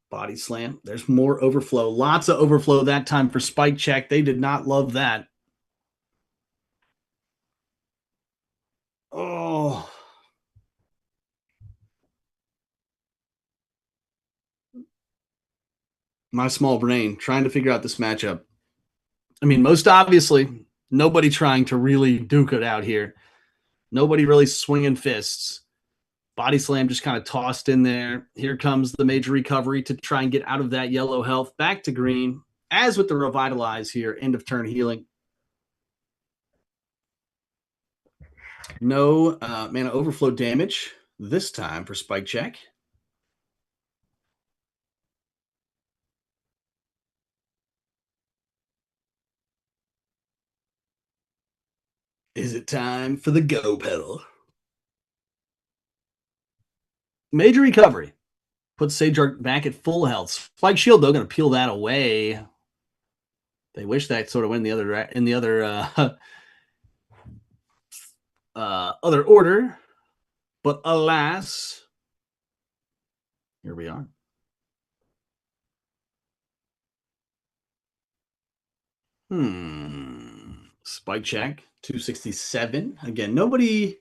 Body Slam. There's more overflow. Lots of overflow that time for Spike Check. They did not love that. Oh. My small brain trying to figure out this matchup. I mean, most obviously, nobody trying to really duke it out here. Nobody really swinging fists. Body Slam just kind of tossed in there. Here comes the major recovery to try and get out of that yellow health. Back to green. As with the Revitalize here, end of turn healing. No mana overflow damage this time for Spike Check. Is it time for the go pedal? Major recovery. Puts Sage Art back at full health. Spike Shield, though, going to peel that away. They wish that sort of went in the other order, but alas, here we are. Spike Check 267. Again, nobody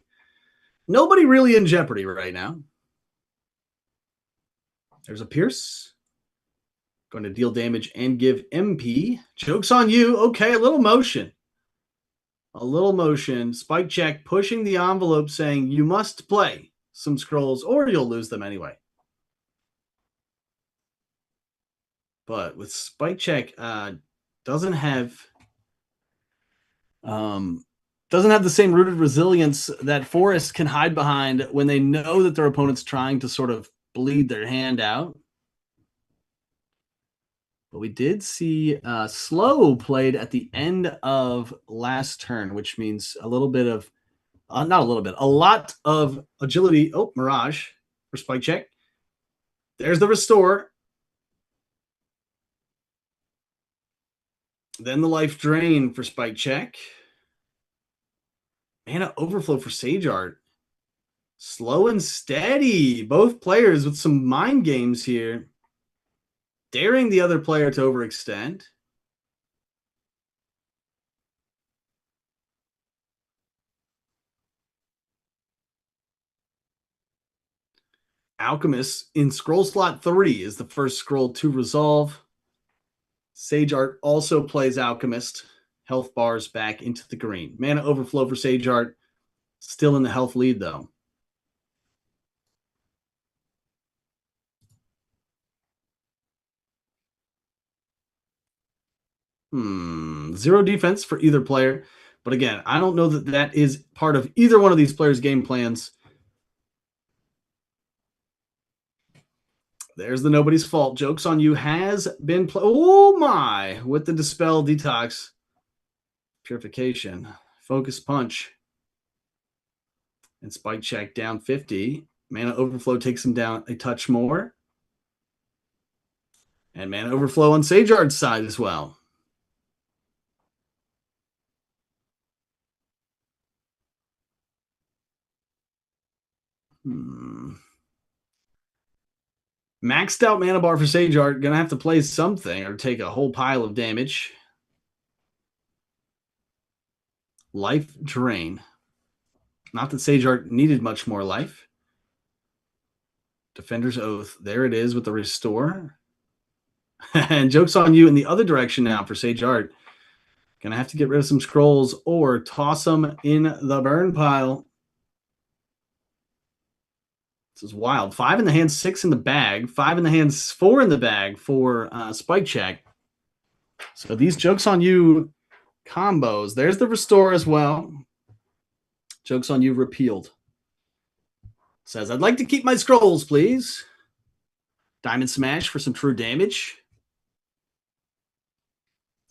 really in jeopardy right now. There's a Pierce. Going to deal damage and give MP. Joke's on you. Okay, a little motion. A little motion. Spike Check pushing the envelope saying you must play some scrolls or you'll lose them anyway. But with Spike Check, doesn't have the same rooted resilience that Forest can hide behind when they know that their opponent's trying to sort of bleed their hand out. But we did see slow played at the end of last turn, which means a little bit of, a lot of agility. Oh, Mirage for Spike Check. There's the Restore. Then the Life Drain for Spike Check. Mana Overflow for Sage Art. Slow and steady. Both players with some mind games here. Daring the other player to overextend. Alchemist in scroll slot 3 is the first scroll to resolve. Sage Art also plays Alchemist. Health bars back into the green. Mana Overflow for Sage Art. Still in the health lead, though. Zero defense for either player. But again, I don't know that that is part of either one of these players' game plans. There's the Nobody's Fault. Joke's on You has been oh my, with the Dispel, Detox, Purification, Focus Punch, and Spike Check down 50. Mana Overflow takes him down a touch more. And Mana Overflow on Sage Art's side as well. Maxed out mana bar for Sage Art. Gonna have to play something or take a whole pile of damage. Life Drain. Not that Sage Art needed much more life. Defender's Oath. There it is with the Restore. And Joke's on You in the other direction now for Sage Art. Gonna have to get rid of some scrolls or toss them in the burn pile. This is wild. 5 in the hand, 6 in the bag. 5 in the hands, 4 in the bag for Spike Check. So these Joke's on You combos. There's the Restore as well. Joke's on You repealed. Says, I'd like to keep my scrolls, please. Diamond Smash for some true damage.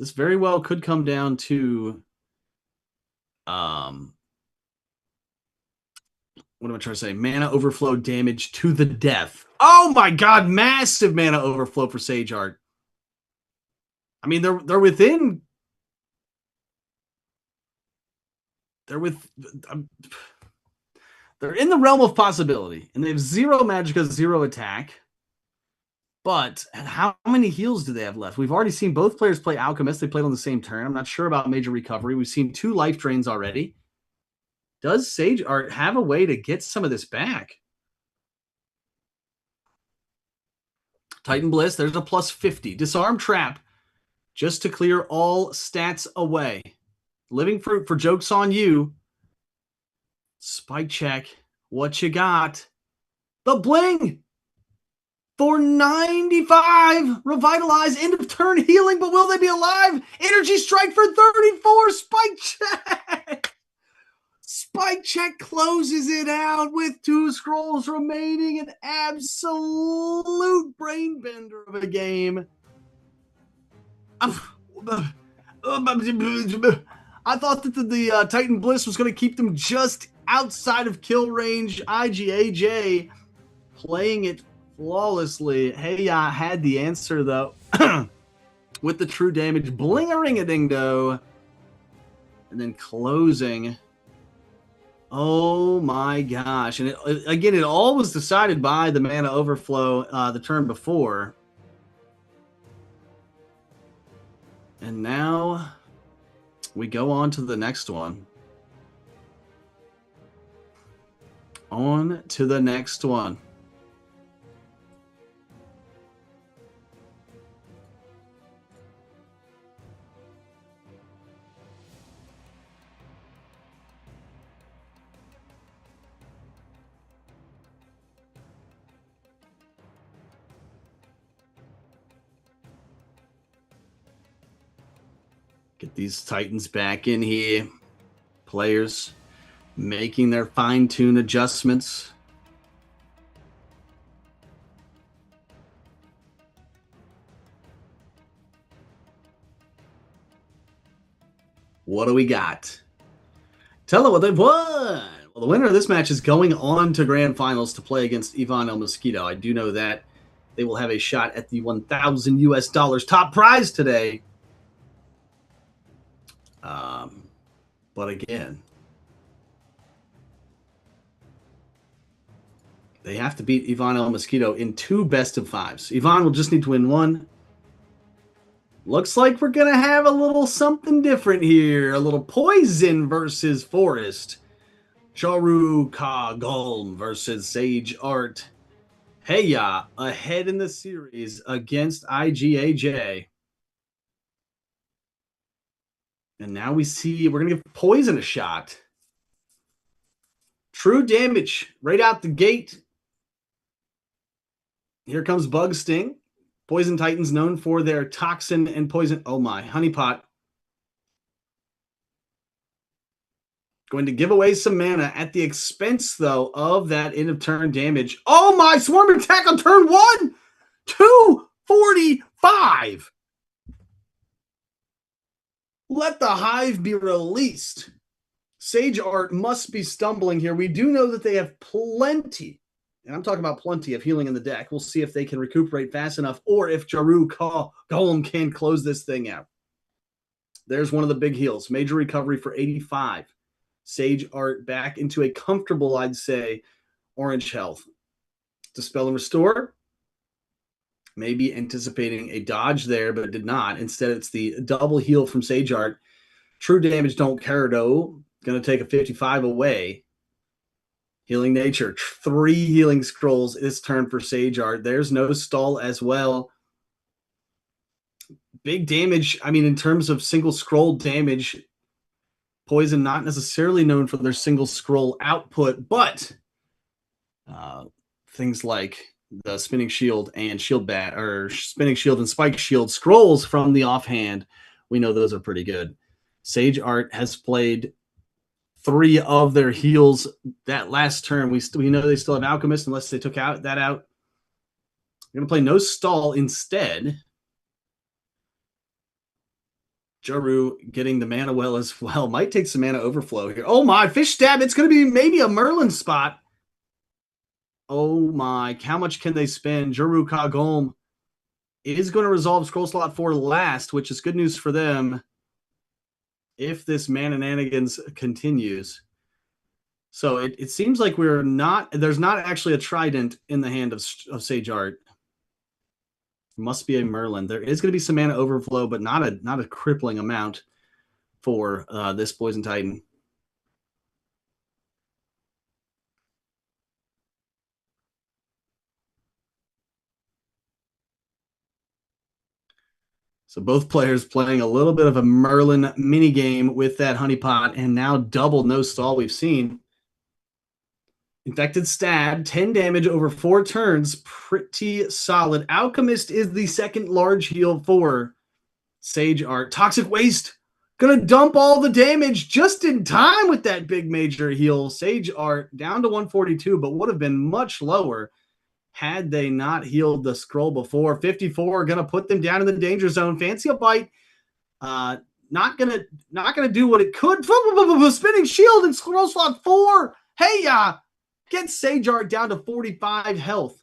This very well could come down to what am I trying to say? Mana overflow damage to the death. Oh my god, massive mana overflow for Sage Art. I mean, they're within. They're in the realm of possibility, and they have 0 Magicka, 0 attack. But how many heals do they have left? We've already seen both players play Alchemist. They played on the same turn. I'm not sure about Major Recovery. We've seen 2 life drains already. Does Sage Art have a way to get some of this back? Titan Bliss, there's a plus 50. Disarm Trap, just to clear all stats away. Living Fruit for Joke's on You. Spike Check, what you got? The Bling! For 95, Revitalize, end of turn healing, but will they be alive? Energy Strike for 34, Spike Check! Spike Check closes it out with 2 scrolls remaining, an absolute brain bender of a game. I thought that the Titan Bliss was going to keep them just outside of kill range. IGAJ playing it flawlessly. Hey, I had the answer, though, with the true damage. Bling-a-ring-a-ding-do. And then closing. Oh, my gosh. And it all was decided by the mana overflow the turn before. And now we go on to the next one. On to the next one. Get these Titans back in here. Players making their fine-tune adjustments. What do we got? Tell them what they've won. Well, the winner of this match is going on to grand finals to play against Ivan El Mosquito. I do know that they will have a shot at the $1,000 top prize today. But again, they have to beat Ivan El Mosquito in 2 best-of-5s. Ivan will just need to win 1. Looks like we're going to have a little something different here. A little Poison versus Forest. Charu Ka Golm versus Sage Art. Heya ahead in the series against IGAJ. And now we see we're going to give Poison a shot. True damage right out the gate. Here comes Bug Sting. Poison Titans known for their toxin and poison. Oh my, Honeypot. Going to give away some mana at the expense, though, of that end of turn damage. Oh my, Swarm Attack on turn 1! 245! Let the Hive be released. Sage Art must be stumbling here. We do know that they have plenty, and I'm talking about plenty of healing in the deck. We'll see if they can recuperate fast enough or if Charu Ka Golem can close this thing out. There's one of the big heals. Major Recovery for 85. Sage Art back into a comfortable, I'd say, orange health. Dispel and Restore. Maybe anticipating a dodge there, but it did not. Instead, it's the double heal from Sage Art. True damage, don't care, though. Going to take a 55 away. Healing Nature. 3 healing scrolls this turn for Sage Art. There's no stall as well. Big damage. I mean, in terms of single scroll damage, Poison not necessarily known for their single scroll output, but things like the Spinning Shield and Shield Bat, or Spinning Shield and Spike Shield scrolls from the offhand, we know those are pretty good. Sage Art has played 3 of their heals that last turn. We know they still have Alchemist unless they took that out. They're going to play no stall instead. Jaru getting the mana well as well. Might take some mana overflow here. Oh my, fish stab. It's going to be maybe a Merlin spot. Oh my, how much can they spend? Jaru Kagome is going to resolve Scroll Slot 4 last, which is good news for them if this Manananigans continues. So it seems like there's not actually a Trident in the hand of Sage Art. Must be a Merlin. There is going to be some mana overflow, but not a crippling amount for this Poison Titan. So both players playing a little bit of a Merlin mini game with that honeypot, and now double no stall we've seen. Infected Stab, 10 damage over 4 turns, pretty solid. Alchemist is the second large heal for Sage Art. Toxic Waste, gonna dump all the damage just in time with that big major heal. Sage Art down to 142, but would have been much lower had they not healed the scroll before. 54 gonna put them down in the danger zone. Fancy a bite. Not gonna do what it could. Spinning shield and scroll slot 4. Hey, get Sage Art down to 45 health.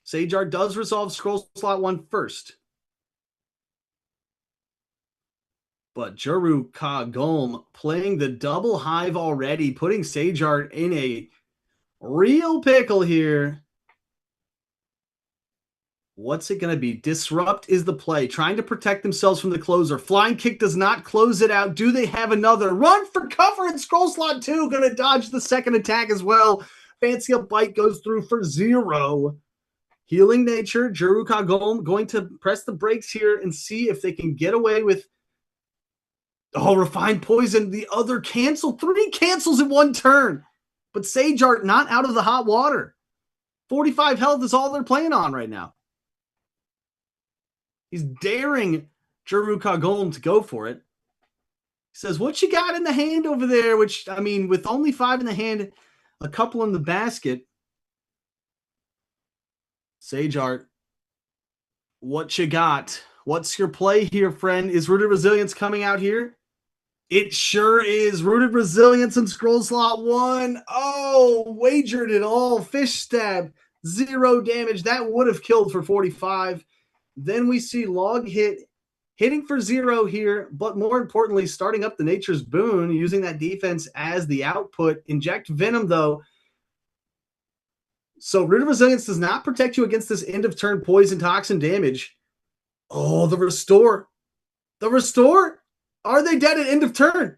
Sage Art does resolve scroll slot 1 first. But Jaru Kagome playing the double hive already, putting Sage Art in a real pickle here. What's it going to be? Disrupt is the play. Trying to protect themselves from the closer. Flying Kick does not close it out. Do they have another? Run for cover and scroll slot 2. Going to dodge the second attack as well. Fancy a bite goes through for 0. Healing Nature. Jaru Kagome going to press the brakes here and see if they can get away with Refined Poison. The other cancel. 3 cancels in 1 turn. But Sage Art not out of the hot water. 45 health is all they're playing on right now. He's daring Jaru Kagome to go for it. He says, what you got in the hand over there? Which, I mean, with only 5 in the hand, a couple in the basket. Sage Art, what you got? What's your play here, friend? Is Rooted Resilience coming out here? It sure is. Rooted Resilience and scroll slot 1. Oh, wagered it all. Fish stab, 0 damage. That would have killed for 45. Then we see Log Hit hitting for 0 here, but more importantly, starting up the Nature's Boon, using that defense as the output. Inject Venom, though. So Rooted Resilience does not protect you against this end-of-turn poison toxin damage. Oh, the Restore. The Restore? Are they dead at end of turn?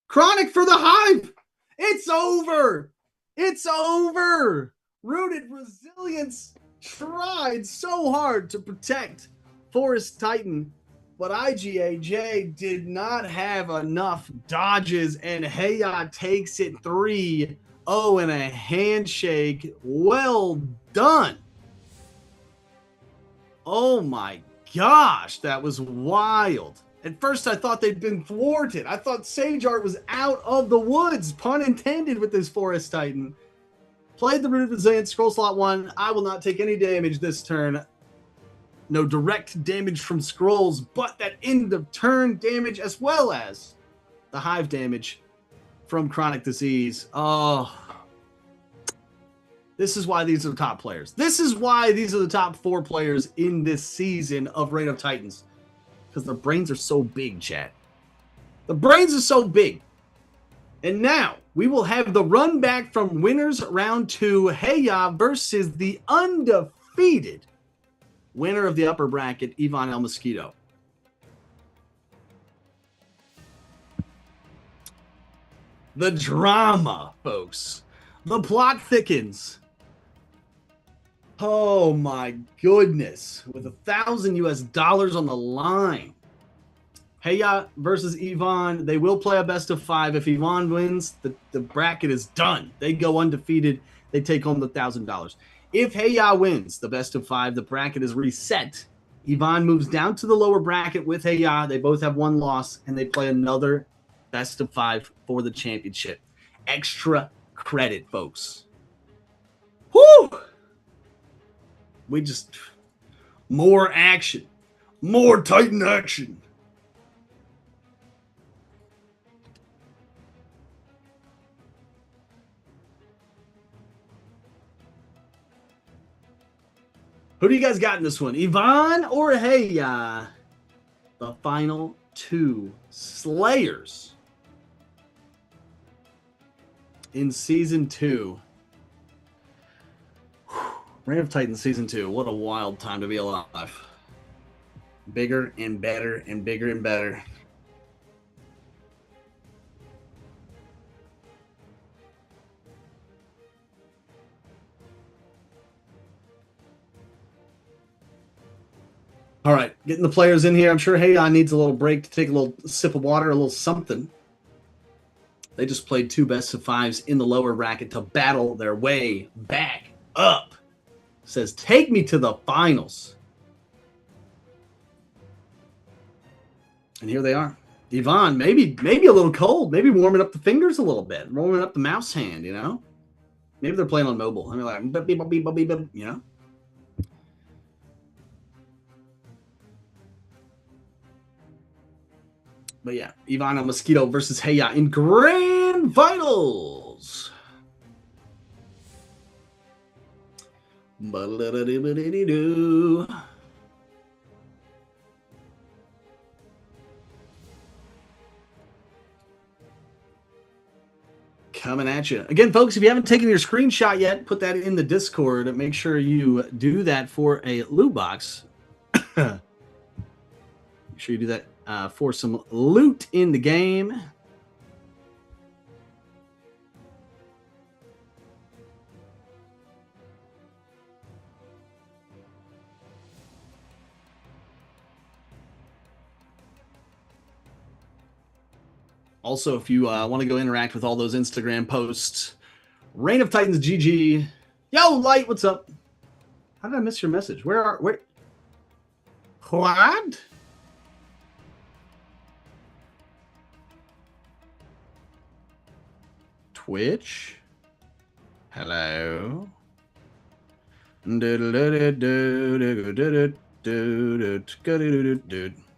Chronic for the Hive. It's over. It's over. Rooted Resilience tried so hard to protect Forest Titan, but IGAJ did not have enough dodges, and Heya takes it 3-0 in a handshake. Well done. Oh my gosh, that was wild. At first, I thought they'd been thwarted. I thought Sage Art was out of the woods, pun intended, with this Forest Titan. Played the Rooted Resilience, scroll slot 1. I will not take any damage this turn. No direct damage from scrolls, but that end of turn damage as well as the hive damage from chronic disease. Oh, this is why these are the top players. This is why these are the top 4 players in this season of Reign of Titans. Because their brains are so big, chat. The brains are so big. And now we will have the run back from winners round 2. Heya versus the undefeated winner of the upper bracket, Ivan El Mosquito. The drama, folks. The plot thickens. Oh my goodness. With $1,000 on the line. Heya versus Ivan. They will play a best of 5. If Ivan wins, the bracket is done. They go undefeated. They take home the $1,000. If Heya wins the best of 5, the bracket is reset. Ivan moves down to the lower bracket with Heya. They both have 1 loss, and they play another best of 5 for the championship. Extra credit, folks. Whoo! We just more action. More Titan action. Who do you guys got in this one? Yvonne or Heya? The final two Slayers in season 2. Reign of Titans season 2. What a wild time to be alive. Bigger and better and bigger and better. All right, getting the players in here. I'm sure Heya needs a little break to take a little sip of water, a little something. They just played 2 best of 5s in the lower bracket to battle their way back up. Says, take me to the finals. And here they are. Yvonne, maybe a little cold. Maybe warming up the fingers a little bit. Warming up the mouse hand, you know? Maybe they're playing on mobile. I mean, like, you know? But yeah, Ivana Mosquito versus Heya in grand finals. Coming at you. Again, folks, if you haven't taken your screenshot yet, put that in the Discord. Make sure you do that for a loot box. Make sure you do that for some loot in the game. Also, if you want to go interact with all those Instagram posts, Reign of Titans GG. Yo, Light, what's up? How did I miss your message? Where? What? Twitch? Hello?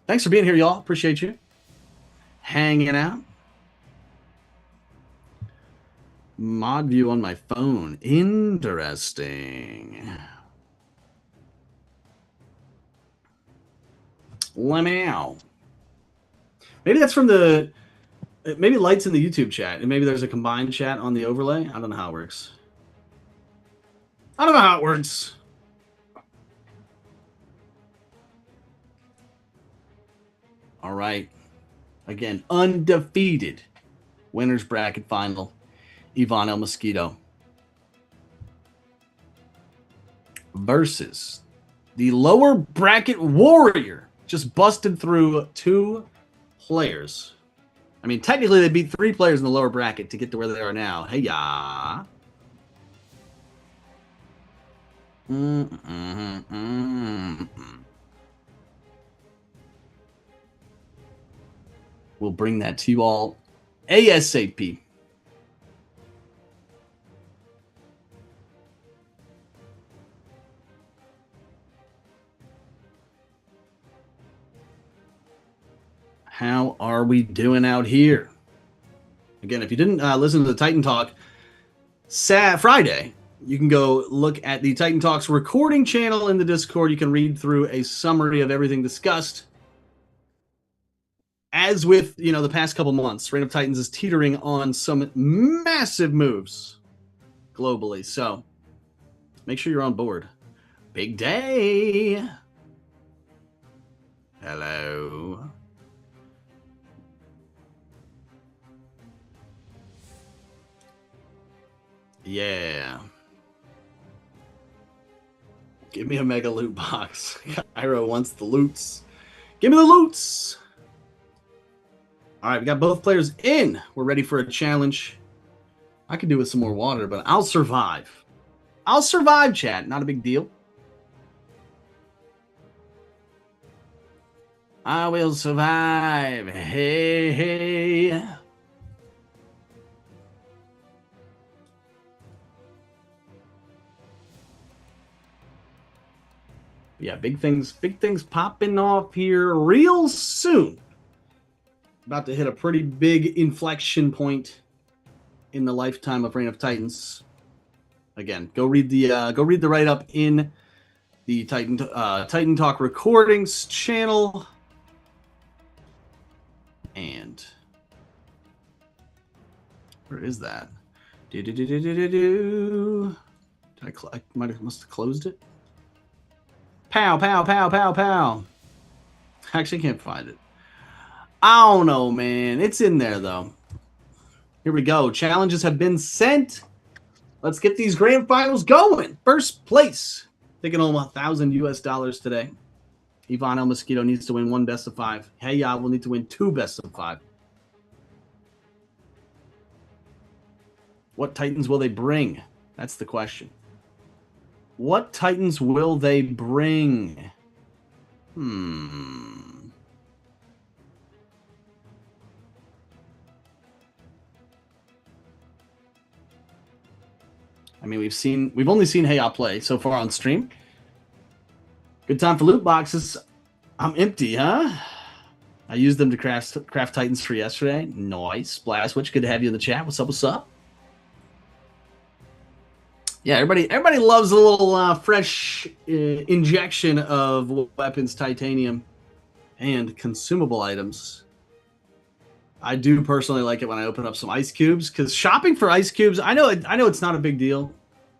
Thanks for being here, y'all. Appreciate you. Hanging out. Mod view on my phone. Interesting. Let me out. Maybe that's from the... Maybe Light's in the YouTube chat, and maybe there's a combined chat on the overlay. I don't know how it works. All right. Again, undefeated. Winners bracket final. Yvonne El Mosquito versus the lower bracket Warrior. Just busted through 2 players. I mean, technically they beat 3 players in the lower bracket to get to where they are now. Hey, ya. We'll bring that to you all ASAP. How are we doing out here? Again, if you didn't listen to the Titan Talk Friday, you can go look at the Titan Talks recording channel in the Discord. You can read through a summary of everything discussed. As with, the past couple months, Reign of Titans is teetering on some massive moves globally. So make sure you're on board. Big day. Hello. Yeah. Give me a mega loot box. Cairo wants the loots. Give me the loots. All right, we got both players in. We're ready for a challenge. I could do with some more water, but I'll survive. I'll survive, chat. Not a big deal. I will survive. Hey, hey. Yeah, big things popping off here real soon. About to hit a pretty big inflection point in the lifetime of Reign of Titans. Again, go read the write up in the Titan Talk Recordings channel. And where is that? I must have closed it. Pow, pow, pow, pow, pow. Actually, can't find it. I don't know, man. It's in there, though. Here we go. Challenges have been sent. Let's get these grand finals going. First place. Taking home $1,000 today. Ivan El Mosquito needs to win 1 best of 5. Hey-Ya will need to win 2 best of 5. What Titans will they bring? That's the question. What Titans will they bring? I mean, we've only seen Hey-Ya play so far on stream. Good time for loot boxes. I'm empty, huh? I used them to craft Titans for yesterday. Nice. Blast Switch, good to have you in the chat. What's up? What's up? Yeah, everybody loves a little fresh injection of weapons, titanium, and consumable items. I do personally like it when I open up some ice cubes, because shopping for ice cubes, I know it's not a big deal.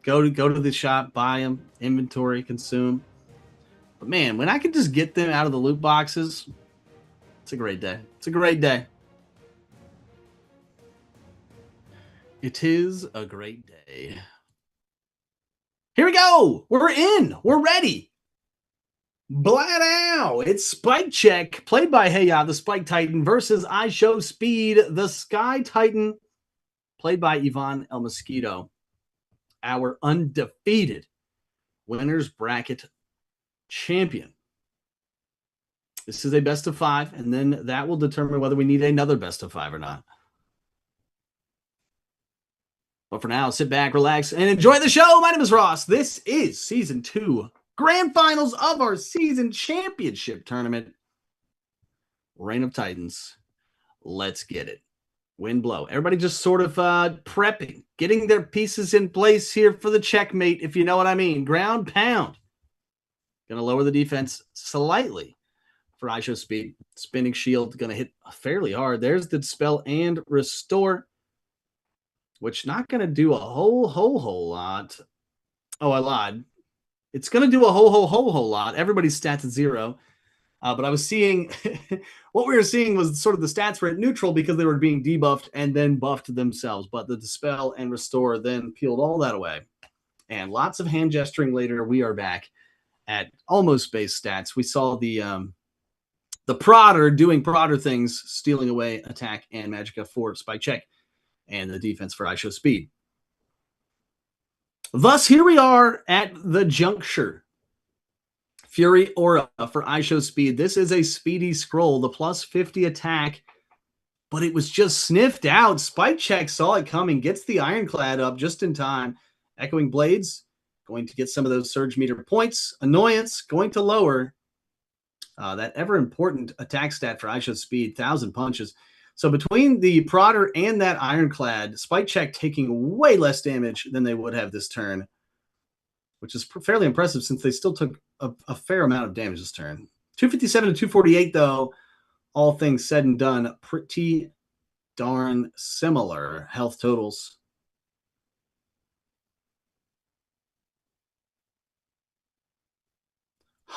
Go to the shop, buy them, inventory, consume. But man, when I can just get them out of the loot boxes, it's a great day. It's a great day. It is a great day. Here we go. We're in. We're ready. Blat out. It's Spike Check, played by Hey-Ya, the Spike Titan, versus I Show Speed, the Sky Titan, played by Ivan El Mosquito. Our undefeated winners bracket champion. This is a best of 5, and then that will determine whether we need another best of 5 or not. But for now, sit back, relax, and enjoy the show. My name is Ross. This is Season 2, Grand Finals of our Season Championship Tournament. Reign of Titans. Let's get it. Wind blow. Everybody just sort of prepping, getting their pieces in place here for the checkmate, if you know what I mean. Ground pound. Going to lower the defense slightly for I Show Speed. Spinning shield going to hit fairly hard. There's the dispel and restore, which not going to do a whole lot. Oh, I lied. It's going to do a whole lot. Everybody's stats at 0. But I was seeing what we were seeing was sort of the stats were at neutral because they were being debuffed and then buffed themselves. But the dispel and restore then peeled all that away. And lots of hand gesturing later. We are back at almost base stats. We saw the Prodder doing Prodder things, stealing away attack and Magicka for Spike Check, and the defense for I Show Speed. Thus, here we are at the juncture. Fury Aura for I Show Speed. This is a speedy scroll, the plus 50 attack, but it was just sniffed out. Spike Check saw it coming, gets the Ironclad up just in time. Echoing Blades, going to get some of those Surge Meter points. Annoyance, going to lower that ever-important attack stat for I Show Speed, 1,000 punches. So between the Prodder and that Ironclad, Spike Check taking way less damage than they would have this turn, which is fairly impressive since they still took a fair amount of damage this turn. 257 to 248, though, all things said and done, pretty darn similar health totals.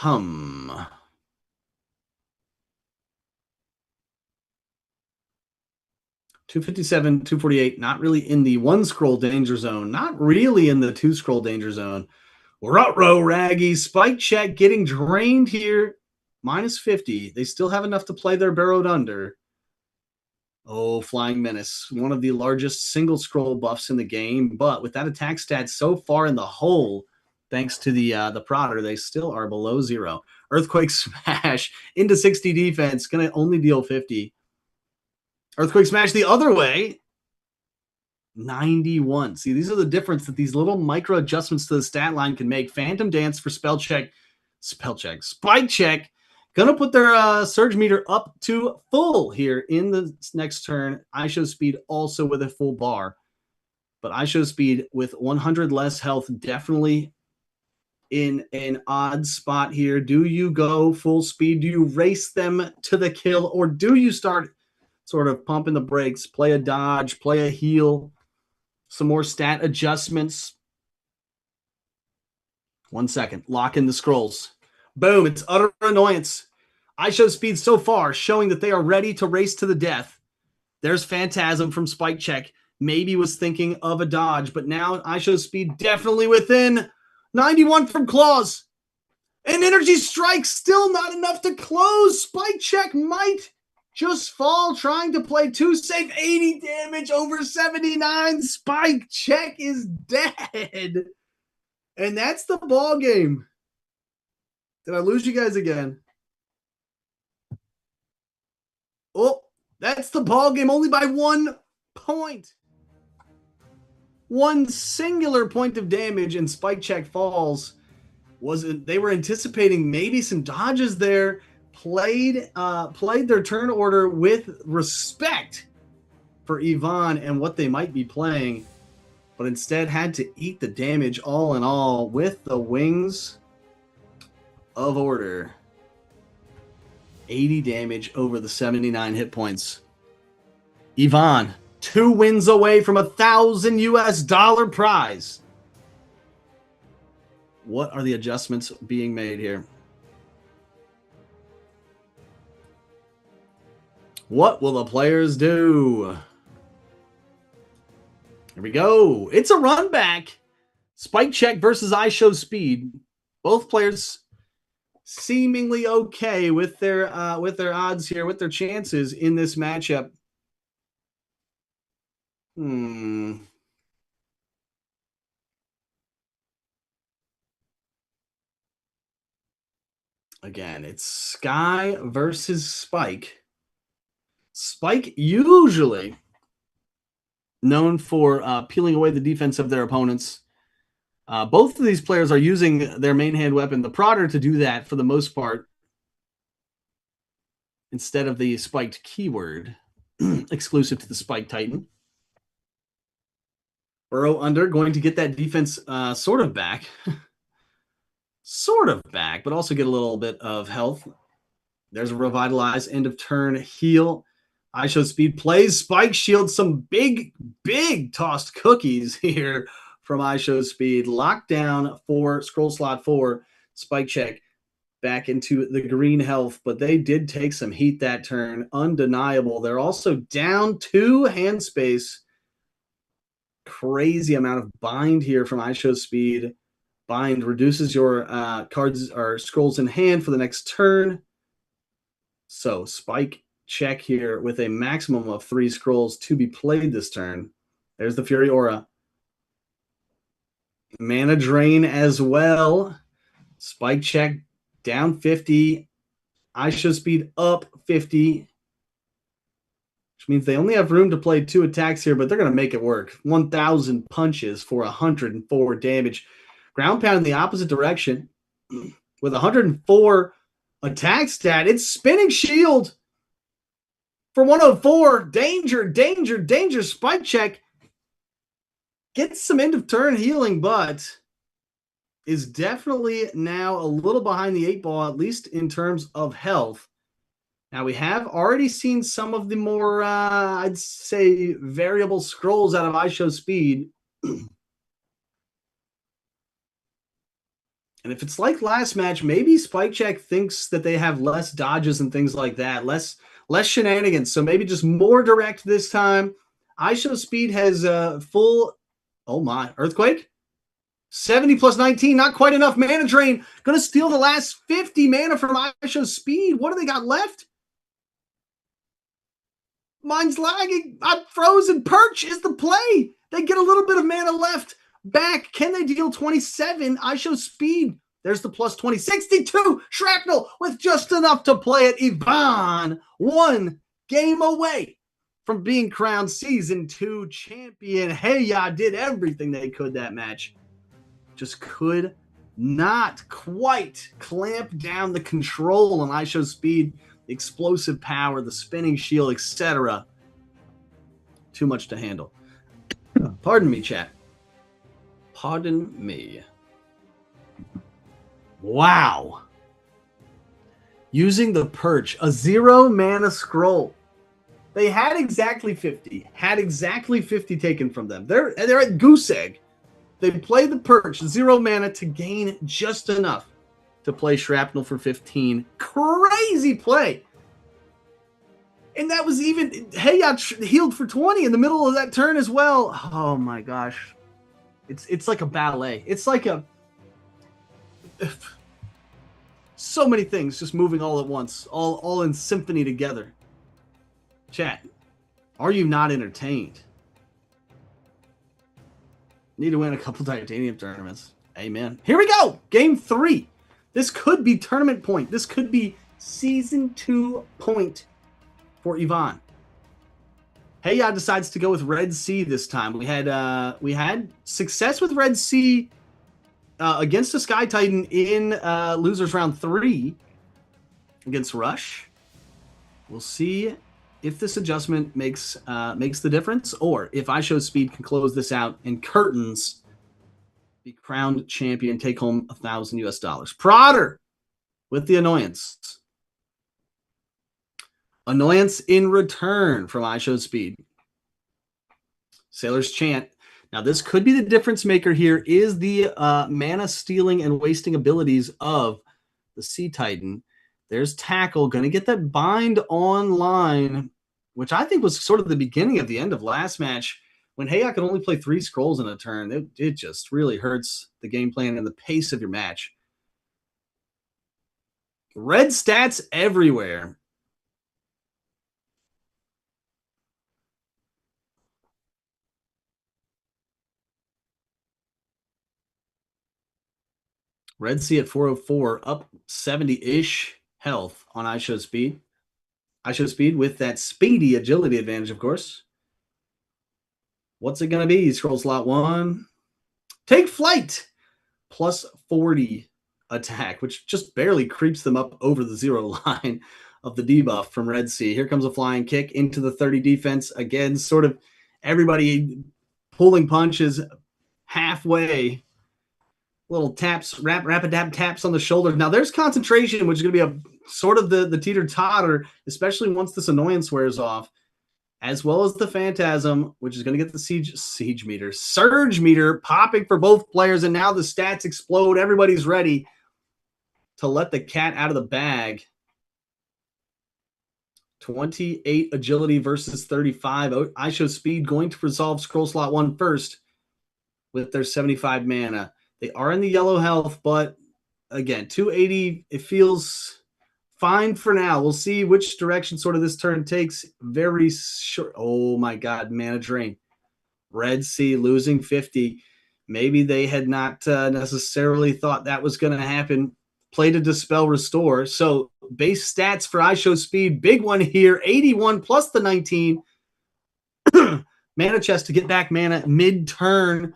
$257, 248, not really in the 1 scroll danger zone, not really in the 2 scroll danger zone. Ruh-roh, Raggy. Spike Check getting drained here. Minus 50. They still have enough to play their Burrowed Under. Oh, Flying Menace. One of the largest single scroll buffs in the game. But with that attack stat so far in the hole, thanks to the Prodder, they still are below 0. Earthquake Smash into 60 defense. Going to only deal 50. Earthquake Smash the other way. 91. See, these are the difference that these little micro adjustments to the stat line can make. Phantom Dance for Spell Check. spell check, spike check. Gonna put their surge meter up to full here in the next turn. IShowSpeed also with a full bar. But IShowSpeed with 100 less health, definitely in an odd spot here. Do you go full speed? Do you race them to the kill? Or do you start sort of pumping the brakes, play a dodge, play a heal, some more stat adjustments? 1 second. Lock in the scrolls. Boom. It's utter annoyance. IShowSpeed so far showing that they are ready to race to the death. There's Phantasm from Spike Check. Maybe was thinking of a dodge, but now IShowSpeed definitely within. 91 from Claws. And Energy Strike still not enough to close. Spike Check might just fall trying to play too safe. 80 damage over 79. Spike Check is dead. And that's the ball game. Did I lose you guys again? Oh, that's the ball game only by 1 point. 1 singular point of damage and Spike Check falls. They were anticipating maybe some dodges there, played their turn order with respect for Yvonne and what they might be playing, but instead had to eat the damage all in all with the Wings of Order. 80 damage over the 79 hit points. Yvonne, 2 wins away from $1,000 prize. What are the adjustments being made here? What will the players do? Here we go. It's a run back. Spike Check versus IShowSpeed. Both players seemingly okay with their odds here, with their chances in this matchup. Again, it's Sky versus Spike. Spike usually known for peeling away the defense of their opponents. Both of these players are using their main hand weapon, the Prodder, to do that for the most part, instead of the spiked keyword, exclusive to the Spike Titan. Burrow under, going to get that defense sort of back. Sort of back, but also get a little bit of health. There's a Revitalize, end of turn heal. IShowSpeed plays Spike Shield. Some big tossed cookies here from IShowSpeed. Lockdown for scroll slot 4. Spike Check back into the green health, but they did take some heat that turn. Undeniable. They're also down 2 hand space. Crazy amount of bind here from IShowSpeed. Bind reduces your cards or scrolls in hand for the next turn. So Spike Check here with a maximum of 3 scrolls to be played this turn. There's the Fury Aura. Mana Drain as well. Spike Check down 50. IShowSpeed up 50. Which means they only have room to play 2 attacks here, but they're going to make it work. 1,000 punches for 104 damage. Ground pound in the opposite direction with 104 attack stat. It's Spinning Shield for 104. Danger. Spike Check gets some end of turn healing, but is definitely now a little behind the 8 ball, at least in terms of health. Now, we have already seen some of the more, I'd say, variable scrolls out of IShowSpeed. And if it's like last match, maybe Spike Check thinks that they have less dodges and things like that, less shenanigans. So maybe just more direct this time. IShowSpeed has full, oh my, Earthquake? 70 plus 19, not quite enough. Mana Drain, going to steal the last 50 mana from IShowSpeed. What do they got left? Mine's lagging. I'm frozen. Perch is the play. They get a little bit of mana left. Back. Can they deal 27? IShowSpeed. There's the plus 20. 62. Shrapnel with just enough to play it. Yvonne, 1 game away from being crowned Season 2 champion. Hey, ya did everything they could that match. Just could not quite clamp down the control on IShowSpeed, the explosive power, the spinning shield, etc. Too much to handle. Pardon me, chat. Pardon me. Wow. Using the Perch, a 0 mana scroll. They had exactly 50. Had exactly 50 taken from them. They're at Goose Egg. They play the Perch, 0 mana, to gain just enough to play Shrapnel for 15. Crazy play. And that was even Hayat healed for 20 in the middle of that turn as well. Oh my gosh. It's like a ballet. It's like a so many things just moving all at once, all in symphony together. Chat, are you not entertained? Need to win a couple Titanium tournaments. Amen. Here we go. Game 3. This could be tournament point. This could be season 2 point for Yvonne. Heya decides to go with Red Sea this time. We had success with Red Sea against the Sky Titan in losers round 3 against Rush. We'll see if this adjustment makes the difference, or if IShowSpeed can close this out and Curtains be crowned champion, take home $1,000 US. Prodder with the annoyance. Annoyance in return from IShowSpeed. Sailor's Chant. Now, this could be the difference maker here, is the mana stealing and wasting abilities of the Sea Titan. There's Tackle, going to get that bind online, which I think was sort of the beginning of the end of last match. When Heya can only play 3 scrolls in a turn, it just really hurts the game plan and the pace of your match. Red stats everywhere. Red Sea at 404, up 70-ish health on IShowSpeed. IShowSpeed with that speedy agility advantage, of course. What's it going to be? Scroll slot 1. Take Flight. Plus 40 attack, which just barely creeps them up over the 0 line of the debuff from Red Sea. Here comes a flying kick into the 30 defense. Again, sort of everybody pulling punches halfway. Little taps, rapid taps on the shoulder. Now there's concentration, which is going to be a sort of the teeter-totter, especially once this annoyance wears off, as well as the Phantasm, which is going to get the surge meter popping for both players, and now the stats explode. Everybody's ready to let the cat out of the bag. 28 agility versus 35. IShowSpeed going to resolve scroll slot 1 first with their 75 mana. They are in the yellow health, but again, 280, it feels fine for now. We'll see which direction sort of this turn takes. Very short. Oh my God, mana drain. Red Sea losing 50. Maybe they had not necessarily thought that was going to happen. Play to dispel, restore. So base stats for IShowSpeed, big one here, 81 plus the 19. Mana chest to get back mana mid-turn.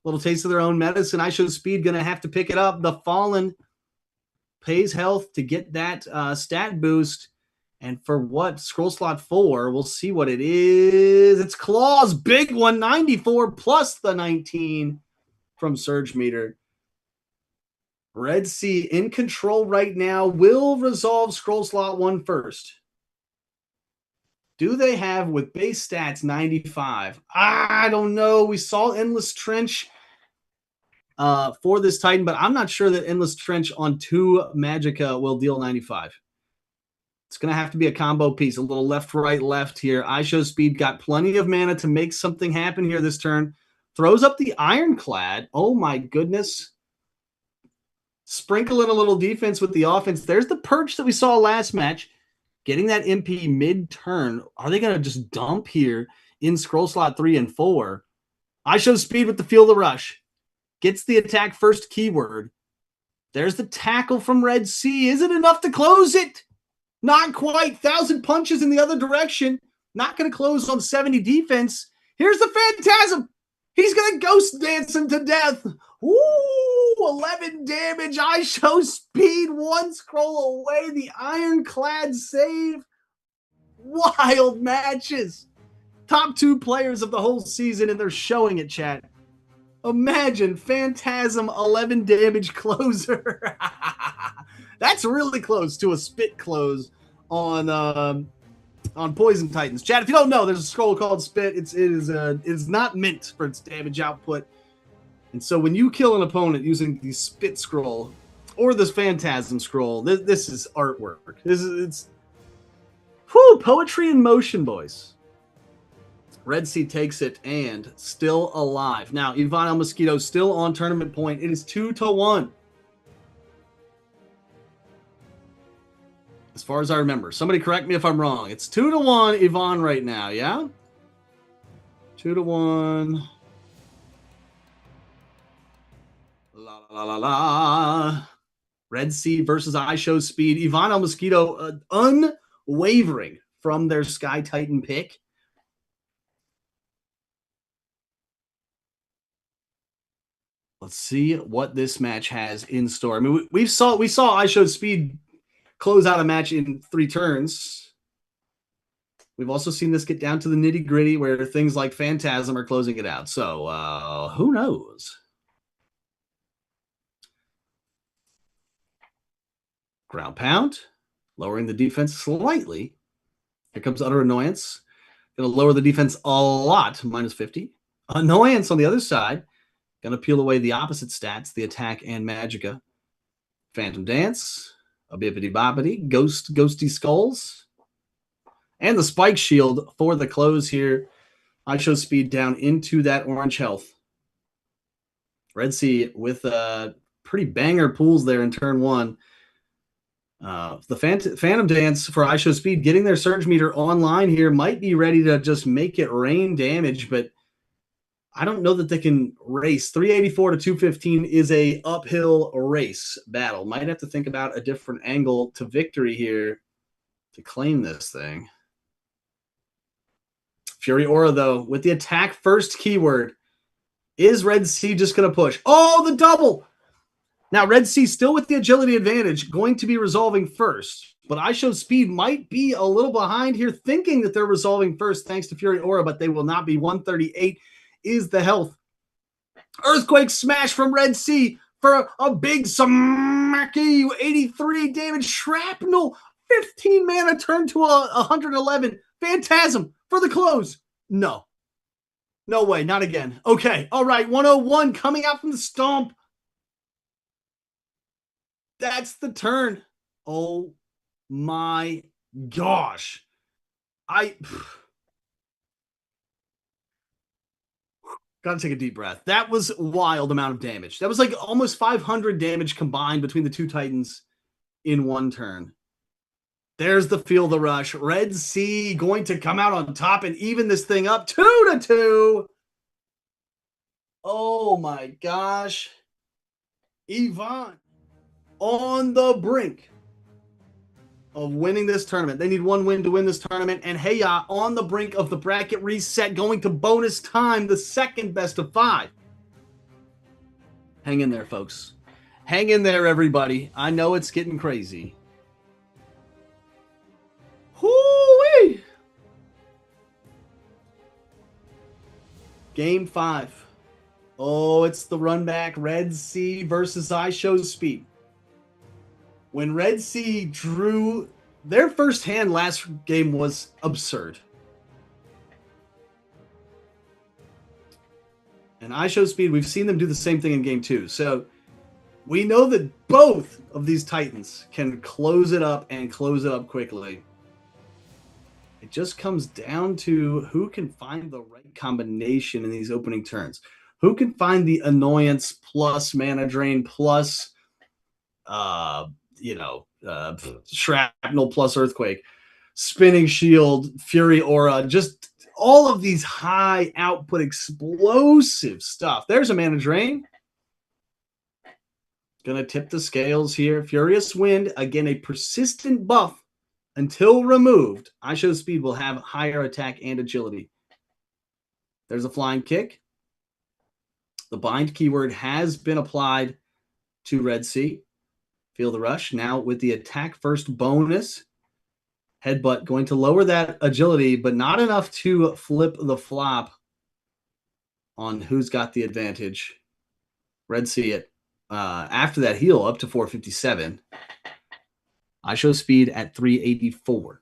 Little taste of their own medicine. IShowSpeed going to have to pick it up. The Fallen pays health to get that stat boost. And for what? Scroll slot 4. We'll see what it is. It's Claws. Big one. 94 plus the 19 from Surge Meter. Red Sea in control right now. Will resolve scroll slot 1 first. Do they have, with base stats, 95? I don't know. We saw Endless Trench for this Titan, but I'm not sure that Endless Trench on 2 Magicka will deal 95. It's going to have to be a combo piece, a little left, right, left here. IShowSpeed got plenty of mana to make something happen here this turn. Throws up the Ironclad. Oh, my goodness. Sprinkle in a little defense with the offense. There's the Perch that we saw last match. Getting that MP mid-turn. Are they going to just dump here in scroll slot 3 and 4? IShowSpeed with the Feel the Rush. Gets the attack first keyword. There's the tackle from Red Sea. Is it enough to close it? Not quite. 1,000 punches in the other direction. Not going to close on 70 defense. Here's the Phantasm. He's going to ghost dance him to death. Ooh, 11 damage. I show speed. One scroll away. The ironclad save. Wild matches. Top 2 players of the whole season, and they're showing it, chat. Imagine Phantasm 11 damage closer. That's really close to a spit close on Poison Titans. Chat, if you don't know, there's a scroll called Spit. It is not meant for its damage output. And so when you kill an opponent using the Spit scroll or this Phantasm scroll, this is artwork. It's poetry in motion, boys. Red Sea takes it and still alive. Now, Ivan El Mosquito still on tournament point. It is 2-1. As far as I remember. Somebody correct me if I'm wrong. It's 2-1 Ivan right now, yeah? 2-1. La la la la. Red Sea versus I Show Speed. Ivan El Mosquito unwavering from their Sky Titan pick. Let's see what this match has in store. I mean, we saw I Show Speed close out a match in 3 turns. We've also seen this get down to the nitty gritty where things like Phantasm are closing it out. So who knows? Ground pound, lowering the defense slightly. Here comes Utter Annoyance. Going to lower the defense a lot, -50. Annoyance on the other side. Going to peel away the opposite stats, the attack and Magicka. Phantom Dance, a bippity boppity, ghosty skulls, and the spike shield for the close here. I Show Speed down into that orange health. Red Sea with pretty banger pools there in turn 1. The Phantom Dance for I Show Speed getting their Surge Meter online here might be ready to just make it rain damage, but I don't know that they can race. 384 to 215 is a uphill race battle. Might have to think about a different angle to victory here to claim this thing. Fury Aura, though, with the attack first keyword. Is Red Sea just going to push? Oh, the double! Now, Red Sea still with the agility advantage, going to be resolving first. But I Show Speed might be a little behind here, thinking that they're resolving first thanks to Fury Aura, but they will not be. 138 is the health. Earthquake smash from Red Sea for a big smacky 83 damage. Shrapnel, 15 mana turn to 111. Phantasm for the close. No. No way, not again. Okay, all right, 101 coming out from the stomp. That's the turn. Oh my gosh. Gotta take a deep breath. That was a wild amount of damage. That was like almost 500 damage combined between the 2 Titans in 1 turn. There's the Feel the Rush. Red Sea going to come out on top and even this thing up 2-2. Oh my gosh. Ivan on the brink of winning this tournament. They need 1 win to win this tournament. And Heya on the brink of the bracket reset, going to bonus time, the second best of 5. Hang in there, folks. Hang in there, everybody. I know it's getting crazy. Hoo-wee! Game 5. Oh, it's the run back. Red Sea versus I Show Speed. When Red Sea drew their first hand last game was absurd. And I Show Speed, we've seen them do the same thing in game 2. So we know that both of these Titans can close it up and close it up quickly. It just comes down to who can find the right combination in these opening turns. Who can find the annoyance plus mana drain plus shrapnel plus earthquake, spinning shield, fury aura, just all of these high output explosive stuff. There's a mana drain. Gonna tip the scales here. Furious Wind, again, a persistent buff until removed. I Show Speed will have higher attack and agility. There's a flying kick. The bind keyword has been applied. to Red Sea. Feel the rush. Now with the attack first bonus. Headbutt going to lower that agility, but not enough to flip the flop on who's got the advantage. Red Sea it after that heal up to 457. I show speed at 384.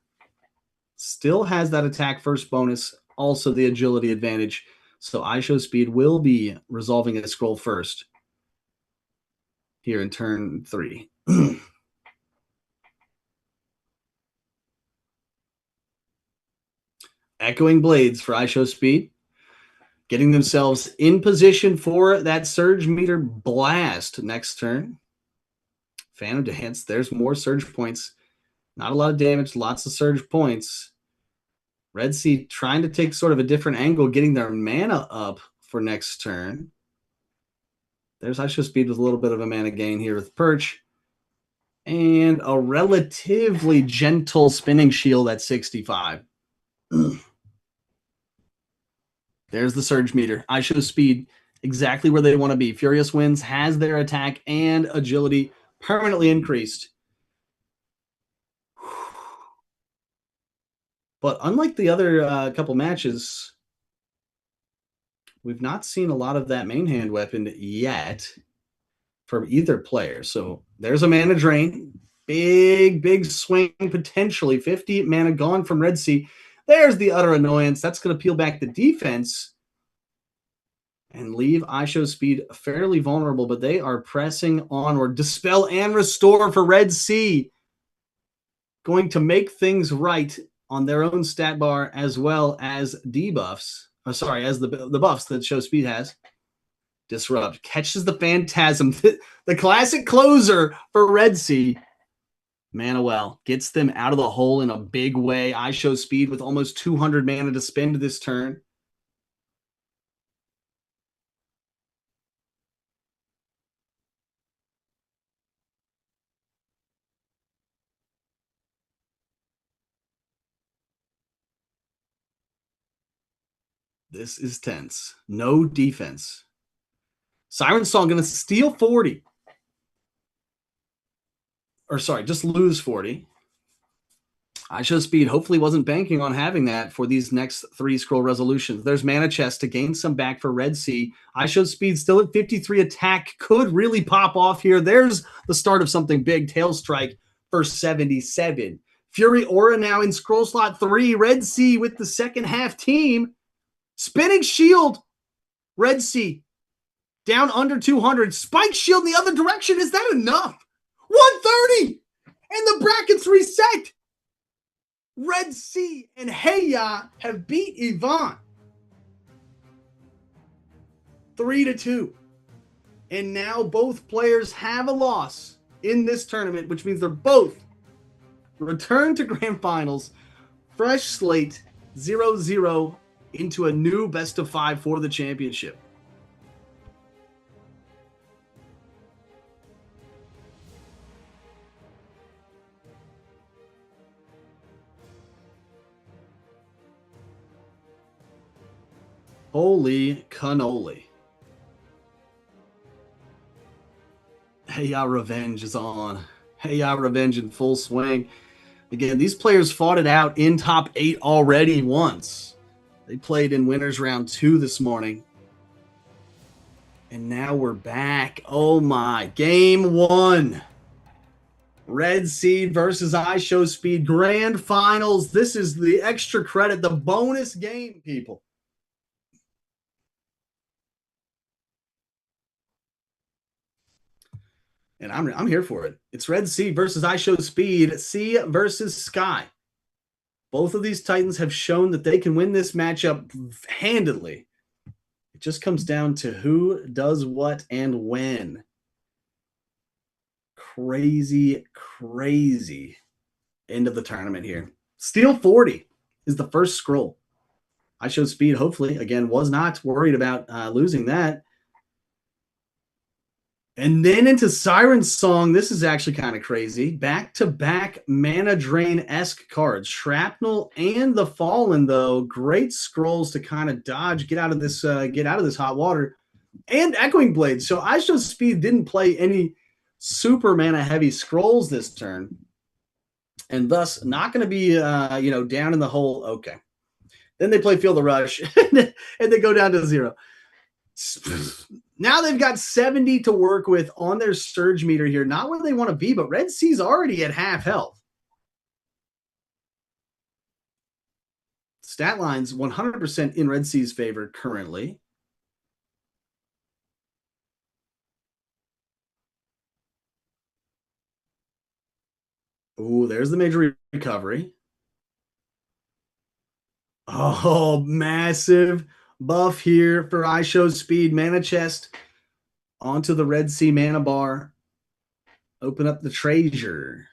Still has that attack first bonus, also the agility advantage. So I show speed will be resolving a scroll first here in turn 3. Echoing Blades for I show speed, getting themselves in position for that Surge Meter blast next turn. Phantom Dance, there's more surge points. Not a lot of damage, lots of surge points. Red Sea trying to take sort of a different angle, getting their mana up for next turn. There's I show speed with a little bit of a mana gain here with Perch. And a relatively gentle spinning shield at 65. There's the surge meter. I show speed exactly where they want to be. Furious Winds has their attack and agility permanently increased. But unlike the other couple matches, we've not seen a lot of that main hand weapon yet from either player. So there's a mana drain. Big swing potentially. 50 mana gone from Red Sea. There's the utter annoyance. That's going to peel back the defense and leave I show speed fairly vulnerable, but they are pressing onward. Dispel and Restore for Red Sea. Going to make things right on their own stat bar as well as debuffs. As the buffs that show speed has. Disrupt. Catches the Phantasm. The classic closer for Red Sea. Manuel gets them out of the hole in a big way. I show speed with almost 200 mana to spend this turn. This is tense. No defense. Siren Song going to steal 40. Just lose 40. I show speed hopefully wasn't banking on having that for these next 3 scroll resolutions. There's Mana Chest to gain some back for Red Sea. I show speed still at 53. Attack could really pop off here. There's the start of something big. Tail Strike for 77. Fury Aura now in scroll slot 3. Red Sea with the second half team. Spinning Shield. Red Sea down under 200. Spike Shield in the other direction. Is that enough? 130! And the brackets reset. Red Sea and Heya have beat Yvonne 3-2. And now both players have a loss in this tournament, which means they're both returned to grand finals. Fresh slate, 0-0 into a new best of 5 for the championship. Holy cannoli. Heya Revenge is on. Heya Revenge in full swing. Again, these players fought it out in top 8 already once. They played in winners round 2 this morning. And now we're back. Oh my. Game 1. Red Sea versus I show speed. Grand finals. This is the extra credit, the bonus game, people. And I'm here for it. It's Red Sea versus I show speed. Sea versus Sky. Both of these Titans have shown that they can win this matchup handedly. It just comes down to who does what and when. Crazy end of the tournament here. Steal 40 is the first scroll. I show speed, hopefully, again, was not worried about losing that. And then into Siren Song. This is actually kind of crazy. Back-to-back mana drain-esque cards. Shrapnel and the Fallen, though. Great scrolls to kind of dodge, get out of this hot water. And Echoing Blades. So I show speed didn't play any super mana heavy scrolls this turn, and thus not going to be down in the hole. Okay, then they play Feel the Rush, and they go down to 0. Now they've got 70 to work with on their surge meter here. Not where they want to be, but Red Sea's already at half health. Stat lines 100% in Red Sea's favor currently. Ooh, there's the major recovery. Oh, massive buff here for IShowSpeed. Mana chest onto the Red Sea mana bar. Open up the treasure.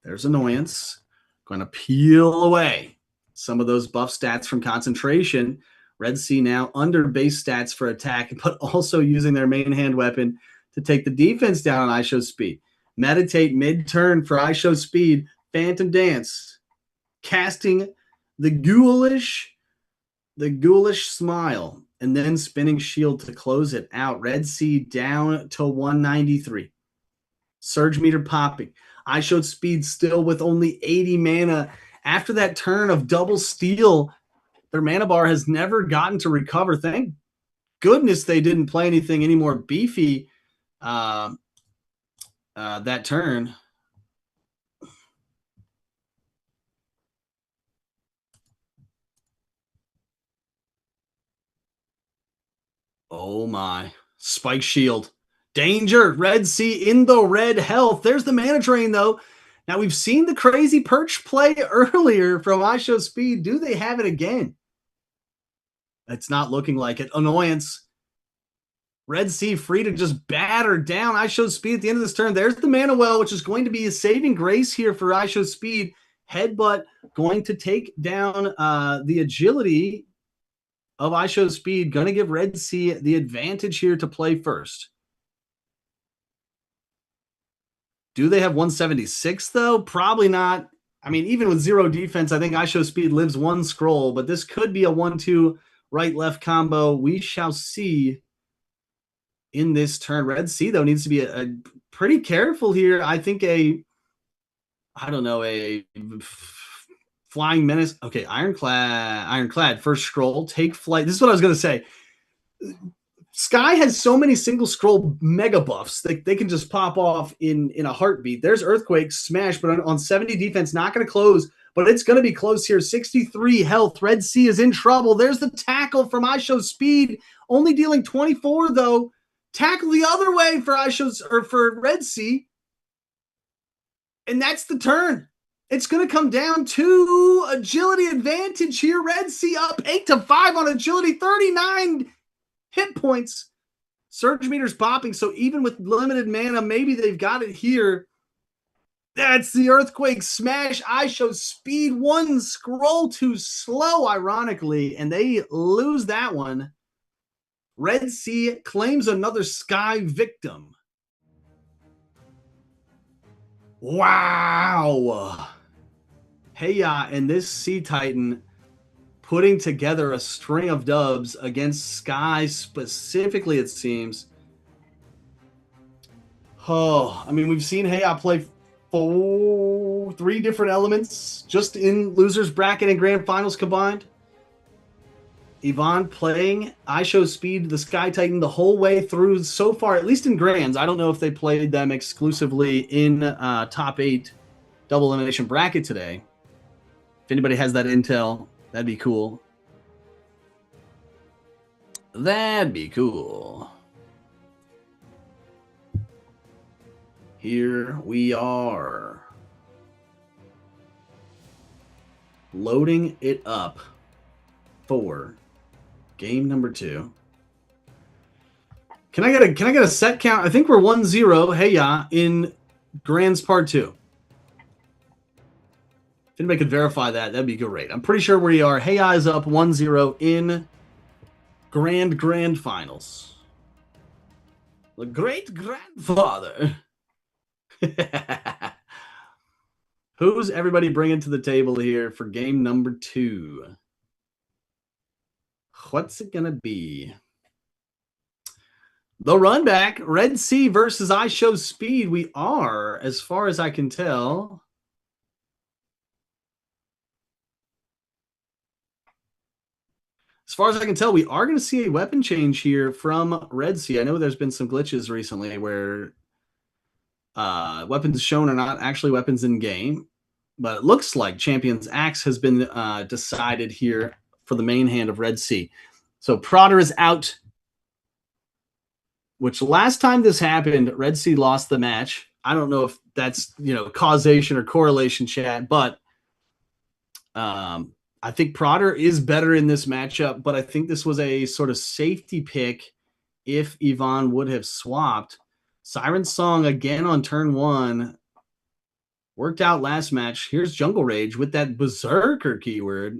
There's Annoyance. Going to peel away some of those buff stats from concentration. Red Sea now under base stats for attack, but also using their main hand weapon to take the defense down on IShowSpeed. Meditate mid-turn for IShowSpeed. Phantom Dance. Casting the ghoulish smile, and then spinning shield to close it out. Red Sea down to 193. Surge meter popping. IShowSpeed still with only 80 mana. After that turn of double steal, their mana bar has never gotten to recover. Thank goodness they didn't play anything any more beefy that turn. Oh my. Spike shield. Danger. Red Sea in the red health. There's the mana drain, though. Now, we've seen the crazy perch play earlier from IShowSpeed. Do they have it again? It's not looking like it. Annoyance. Red Sea free to just batter down IShowSpeed at the end of this turn. There's the mana well, which is going to be a saving grace here for IShowSpeed. Headbutt going to take down the agility of IShowSpeed. Going to give Red Sea the advantage here to play first. Do they have 176, though? Probably not. I mean, even with 0 defense, I think IShowSpeed lives 1 scroll, but this could be a 1-2 right-left combo. We shall see in this turn. Red Sea, though, needs to be a pretty careful here. I think a Flying Menace. Okay, Ironclad, first scroll, take flight. This is what I was going to say. Sky has so many single scroll mega buffs that they can just pop off in a heartbeat. There's Earthquake, smash, but on 70 defense, not going to close, but it's going to be close here. 63 health. Red Sea is in trouble. There's the tackle from IShowSpeed, only dealing 24, though. Tackle the other way for Red Sea. And that's the turn. It's going to come down to agility advantage here. Red Sea up 8-5 on agility, 39 hit points. Surge meters popping, so even with limited mana, maybe they've got it here. That's the Earthquake smash. IShowSpeed 1 scroll too slow, ironically, and they lose that one. Red Sea claims another Sky victim. Wow. Heya and this Sea Titan putting together a string of dubs against Sky specifically, it seems. Oh, I mean, we've seen Heya play 3 different elements just in losers bracket and grand finals combined. Yvonne playing IShowSpeed, the Sky Titan, the whole way through so far, at least in grands. I don't know if they played them exclusively in top 8 double elimination bracket today. If anybody has that intel, that'd be cool. That'd be cool. Here we are. Loading it up for game number 2. Can I get a set count? I think we're 1-0. Heya in Grands Part 2. If anybody could verify that, that'd be great. I'm pretty sure we are. Heya is up 1-0 in Grand Finals. The great grandfather. Who's everybody bringing to the table here for game number 2? What's it going to be? The run back, Red Sea versus I Show Speed. We are, as far as I can tell. As far as I can tell, we are going to see a weapon change here from Red Sea. I know there's been some glitches recently where weapons shown are not actually weapons in game, but it looks like Champion's Axe has been decided here for the main hand of Red Sea. So Prodder is out, which last time this happened, Red Sea lost the match. I don't know if that's, causation or correlation, chat, but I think Prodder is better in this matchup, but I think this was a sort of safety pick if Yvonne would have swapped. Siren Song again on turn 1. Worked out last match. Here's Jungle Rage with that Berserker keyword.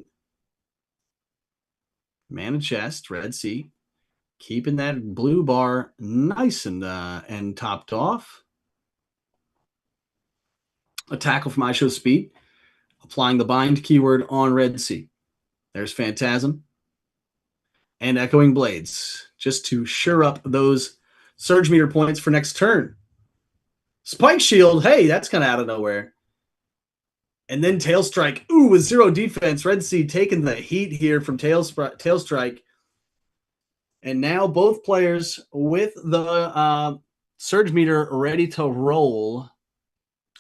Mana Chest, Red Sea. Keeping that blue bar nice and topped off. A tackle from I Show Speed. Applying the bind keyword on Red Sea. There's Phantasm. And Echoing Blades. Just to sure up those Surge Meter points for next turn. Spike Shield. Hey, that's kind of out of nowhere. And then Tail Strike. Ooh, with 0 defense. Red Sea taking the heat here from Tail Strike. And now both players with the Surge Meter ready to roll.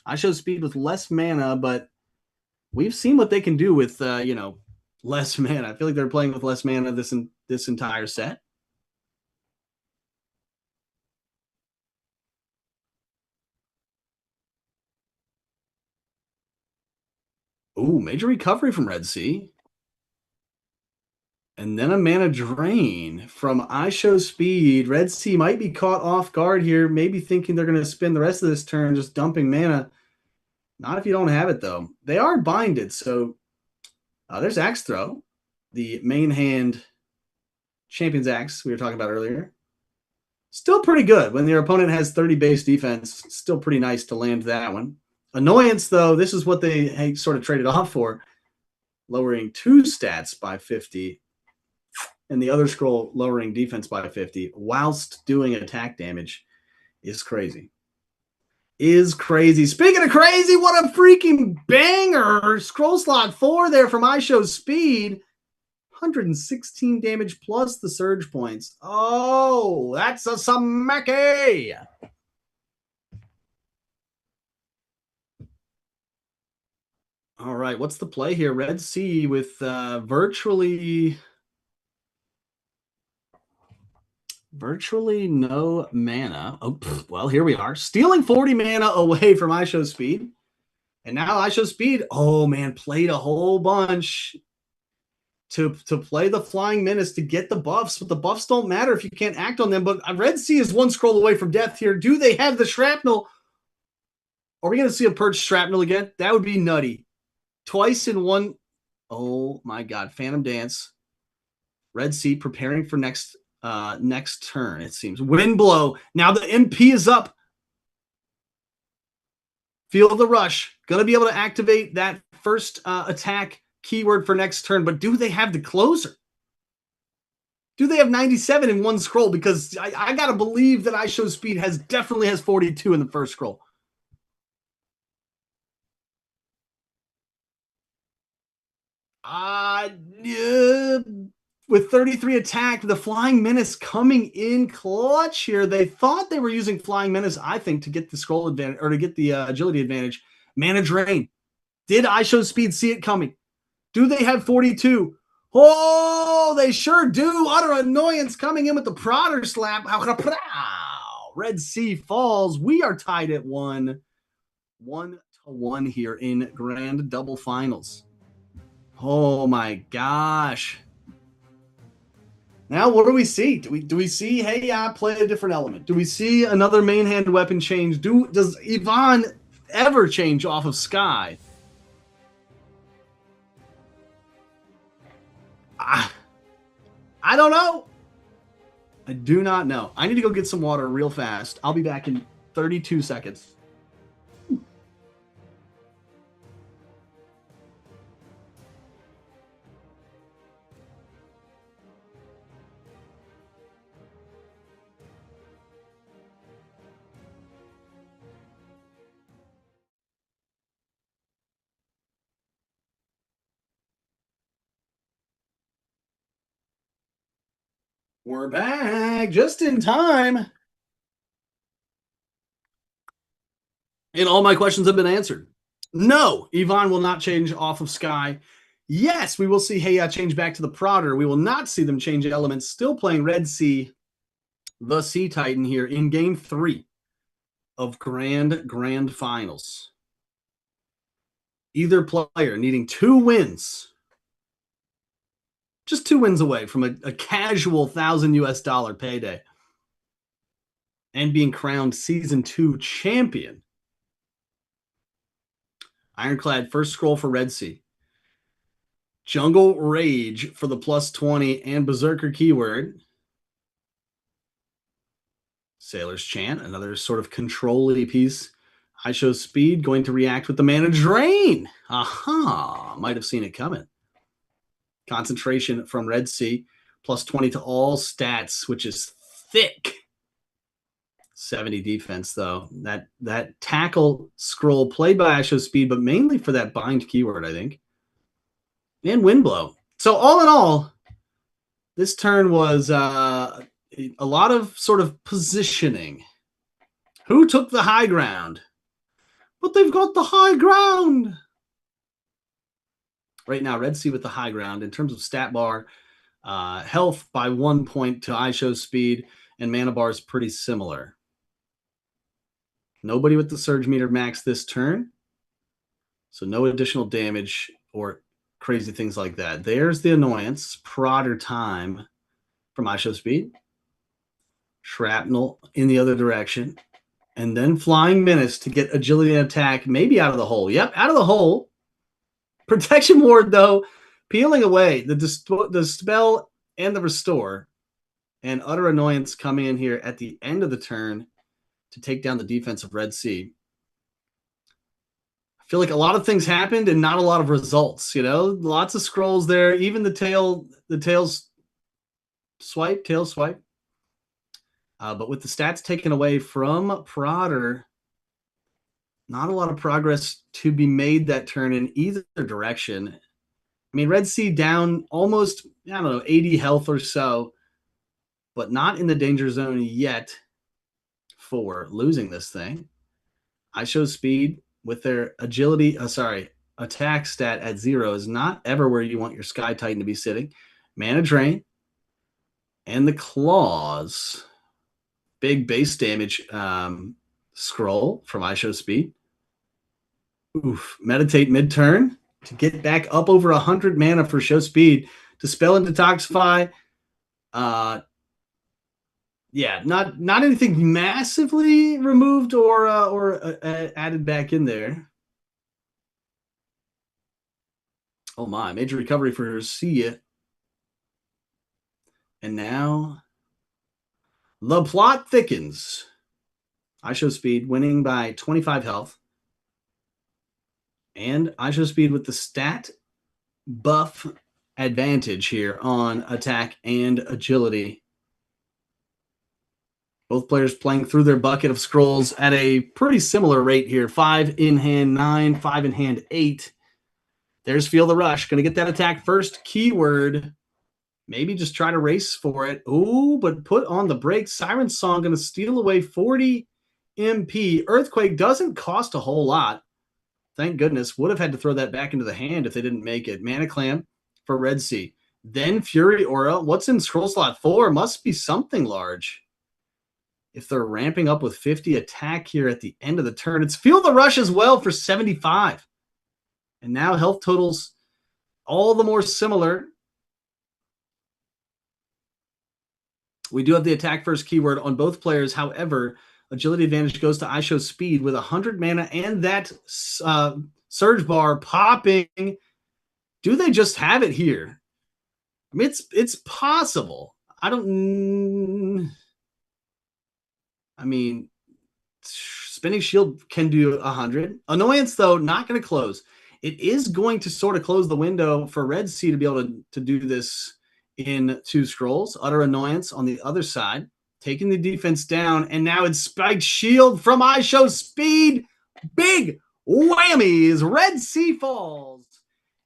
I Show Speed with less mana, but we've seen what they can do with, less mana. I feel like they're playing with less mana this entire set. Ooh, major recovery from Red Sea. And then a mana drain from I Show Speed. Red Sea might be caught off guard here, maybe thinking they're going to spend the rest of this turn just dumping mana. Not if you don't have it, though. They are binded, so there's Axe Throw, the main hand Champion's Axe we were talking about earlier. Still pretty good. When your opponent has 30 base defense, still pretty nice to land that one. Annoyance, though, this is what they sort of traded off for, lowering 2 stats by 50, and the other scroll lowering defense by 50 whilst doing attack damage is crazy. Speaking of crazy, what a freaking banger. Scroll slot 4 there from I Show Speed. 116 damage plus the surge points. Oh, that's a smacky. All right, what's the play here? Red Sea with virtually no mana. Oh, well, here we are. Stealing 40 mana away from I Show Speed. And now I Show Speed, oh man, played a whole bunch to play the Flying Menace to get the buffs, but the buffs don't matter if you can't act on them. But Red Sea is 1 scroll away from death here. Do they have the Shrapnel? Are we going to see a Perch Shrapnel again? That would be nutty. Twice in one. Oh my God. Phantom Dance. Red Sea preparing for next turn, it seems. Wind Blow. Now the MP is up. Feel the rush. Going to be able to activate that first attack keyword for next turn, but do they have the closer? Do they have 97 in 1 scroll? Because I got to believe that I Show Speed definitely has 42 in the first scroll. With 33 attack, the Flying Menace coming in clutch here. They thought they were using Flying Menace, I think, to get the scroll advantage or to get the agility advantage. Mana drain. Did I Show Speed see it coming? Do they have 42? Oh, they sure do. Utter annoyance coming in with the Prodder slap. Red Sea falls. We are tied at 1-1 here in grand double finals. Oh my gosh. Now what do we see? Do we see, hey, play a different element? Do we see another main hand weapon change? Does Yvonne ever change off of Sky? I don't know. I do not know. I need to go get some water real fast. I'll be back in 32 seconds. We're back just in time. And all my questions have been answered. No, Yvonne will not change off of Sky. Yes, we will see Heya change back to the Prodder. We will not see them change elements. Still playing Red Sea, the Sea Titan here in game 3 of Grand Finals. Either player needing 2 wins. Just 2 wins away from a casual $1,000 payday. And being crowned Season 2 champion. Ironclad, first scroll for Red Sea. Jungle Rage for the +20 and Berserker keyword. Sailor's Chant, another sort of control-y piece. I show speed, going to react with the Mana Drain. Aha, might have seen it coming. Concentration from Red Sea, +20 to all stats, which is thick. 70 defense, though. That tackle scroll played by I show speed, but mainly for that bind keyword, I think. And Windblow. So all in all, this turn was a lot of sort of positioning. Who took the high ground? But they've got the high ground. Right now, Red Sea with the high ground in terms of stat bar, health by 1 point to I show speed, and mana bar is pretty similar. Nobody with the Surge Meter max this turn, so no additional damage or crazy things like that. There's the Annoyance, Prodder time from I show speed. Shrapnel in the other direction. And then Flying Menace to get agility and attack, maybe out of the hole. Yep, out of the hole. Protection Ward, though, peeling away the spell and the restore. And Utter Annoyance coming in here at the end of the turn to take down the defense of Red Sea. I feel like a lot of things happened and not a lot of results, Lots of scrolls there. Even the tail swipe. But with the stats taken away from Prodder, not a lot of progress to be made that turn in either direction. I mean, Red Sea down almost, 80 health or so, but not in the danger zone yet for losing this thing. I show speed with their attack stat at 0 is not ever where you want your Sky Titan to be sitting. Mana Drain and the Claws. Big base damage scroll from I show speed. Oof. Meditate mid-turn to get back up over 100 mana for show speed. Dispel and Detoxify. Not anything massively removed or added back in there. Oh my, major recovery for Sia. And now the plot thickens. I show speed, winning by 25 health. And I show speed with the stat buff advantage here on attack and agility. Both players playing through their bucket of scrolls at a pretty similar rate here. 5 in hand 9, 5 in hand 8. There's Feel the Rush. Going to get that attack first. Keyword. Maybe just try to race for it. Ooh, but put on the brakes. Siren Song going to steal away 40 MP. Earthquake doesn't cost a whole lot. Thank goodness. Would have had to throw that back into the hand if they didn't make it. Mana Clam for Red Sea. Then Fury Aura. What's in scroll slot 4? Must be something large. If they're ramping up with 50 attack here at the end of the turn. It's Feel the Rush as well for 75. And now health totals all the more similar. We do have the attack first keyword on both players. However, agility advantage goes to I show speed with 100 mana and that surge bar popping. Do they just have it here? I mean, it's possible. Spinning Shield can do 100. Annoyance, though, not going to close. It is going to sort of close the window for Red Sea to be able to do this in 2 scrolls. Utter Annoyance on the other side, taking the defense down, and now it's Spiked Shield from I show speed. Big whammies. Red Sea falls.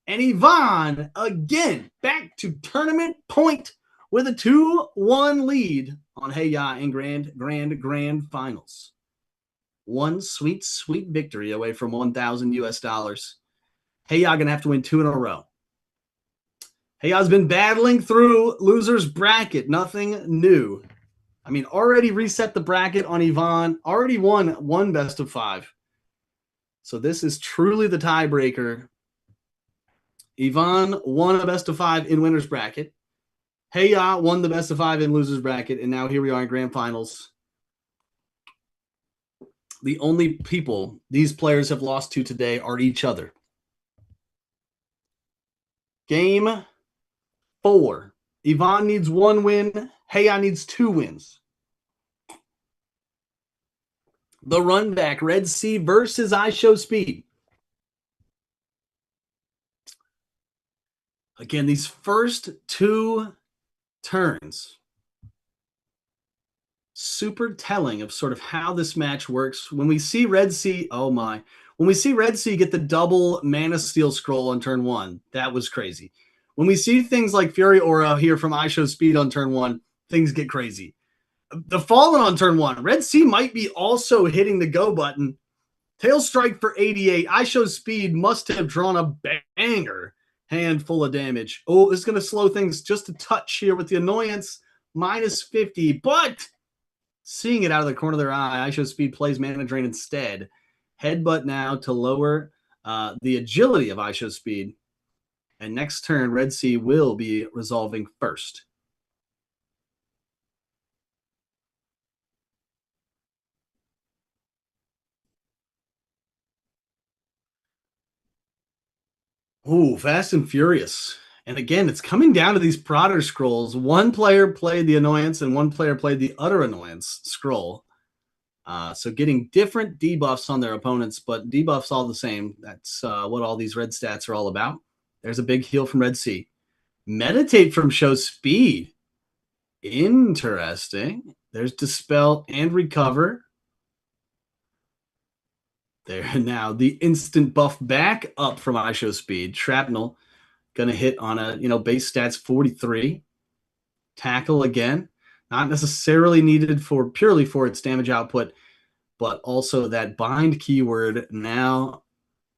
And Yvonne, again, back to tournament point with a 2-1 lead on Hey Ya and Grand Finals. One sweet, sweet victory away from 1,000 US dollars. Hey Ya gonna have to win 2 in a row. Hey Ya's been battling through losers bracket. Nothing new. I mean, already reset the bracket on Yvonne. Already won one best of 5. So this is truly the tiebreaker. Yvonne won a best of 5 in winners bracket. Hey Ya won the best of 5 in losers bracket. And now here we are in grand finals. The only people these players have lost to today are each other. Game 4. Yvonne needs 1 win. Hey Ya needs 2 wins. The run back, Red Sea versus IShowSpeed. Again, these first 2 turns, super telling of sort of how this match works. When we see Red Sea, oh my. When we see Red Sea get the double Mana Steel scroll on turn 1, that was crazy. When we see things like Fury Aura here from IShowSpeed on turn 1, things get crazy. The Fallen on turn 1, Red Sea might be also hitting the go button. Tail Strike for 88. IShowSpeed must have drawn a banger hand full of damage. Oh, this is going to slow things just a touch here with the Annoyance. Minus 50, but seeing it out of the corner of their eye, IShowSpeed plays Mana Drain instead. Headbutt now to lower the agility of IShowSpeed. And next turn, Red Sea will be resolving first. Ooh, Fast and Furious. And again, it's coming down to these Prodder scrolls. One player played the Annoyance and one player played the Utter Annoyance scroll. So getting different debuffs on their opponents, but debuffs all the same. That's what all these red stats are all about. There's a big heal from Red Sea. Meditate from Show Speed. Interesting. There's Dispel and Recover. There now. The instant buff back up from IShowSpeed. Shrapnel going to hit on a, base stats 43. Tackle again. Not necessarily needed purely for its damage output, but also that bind keyword now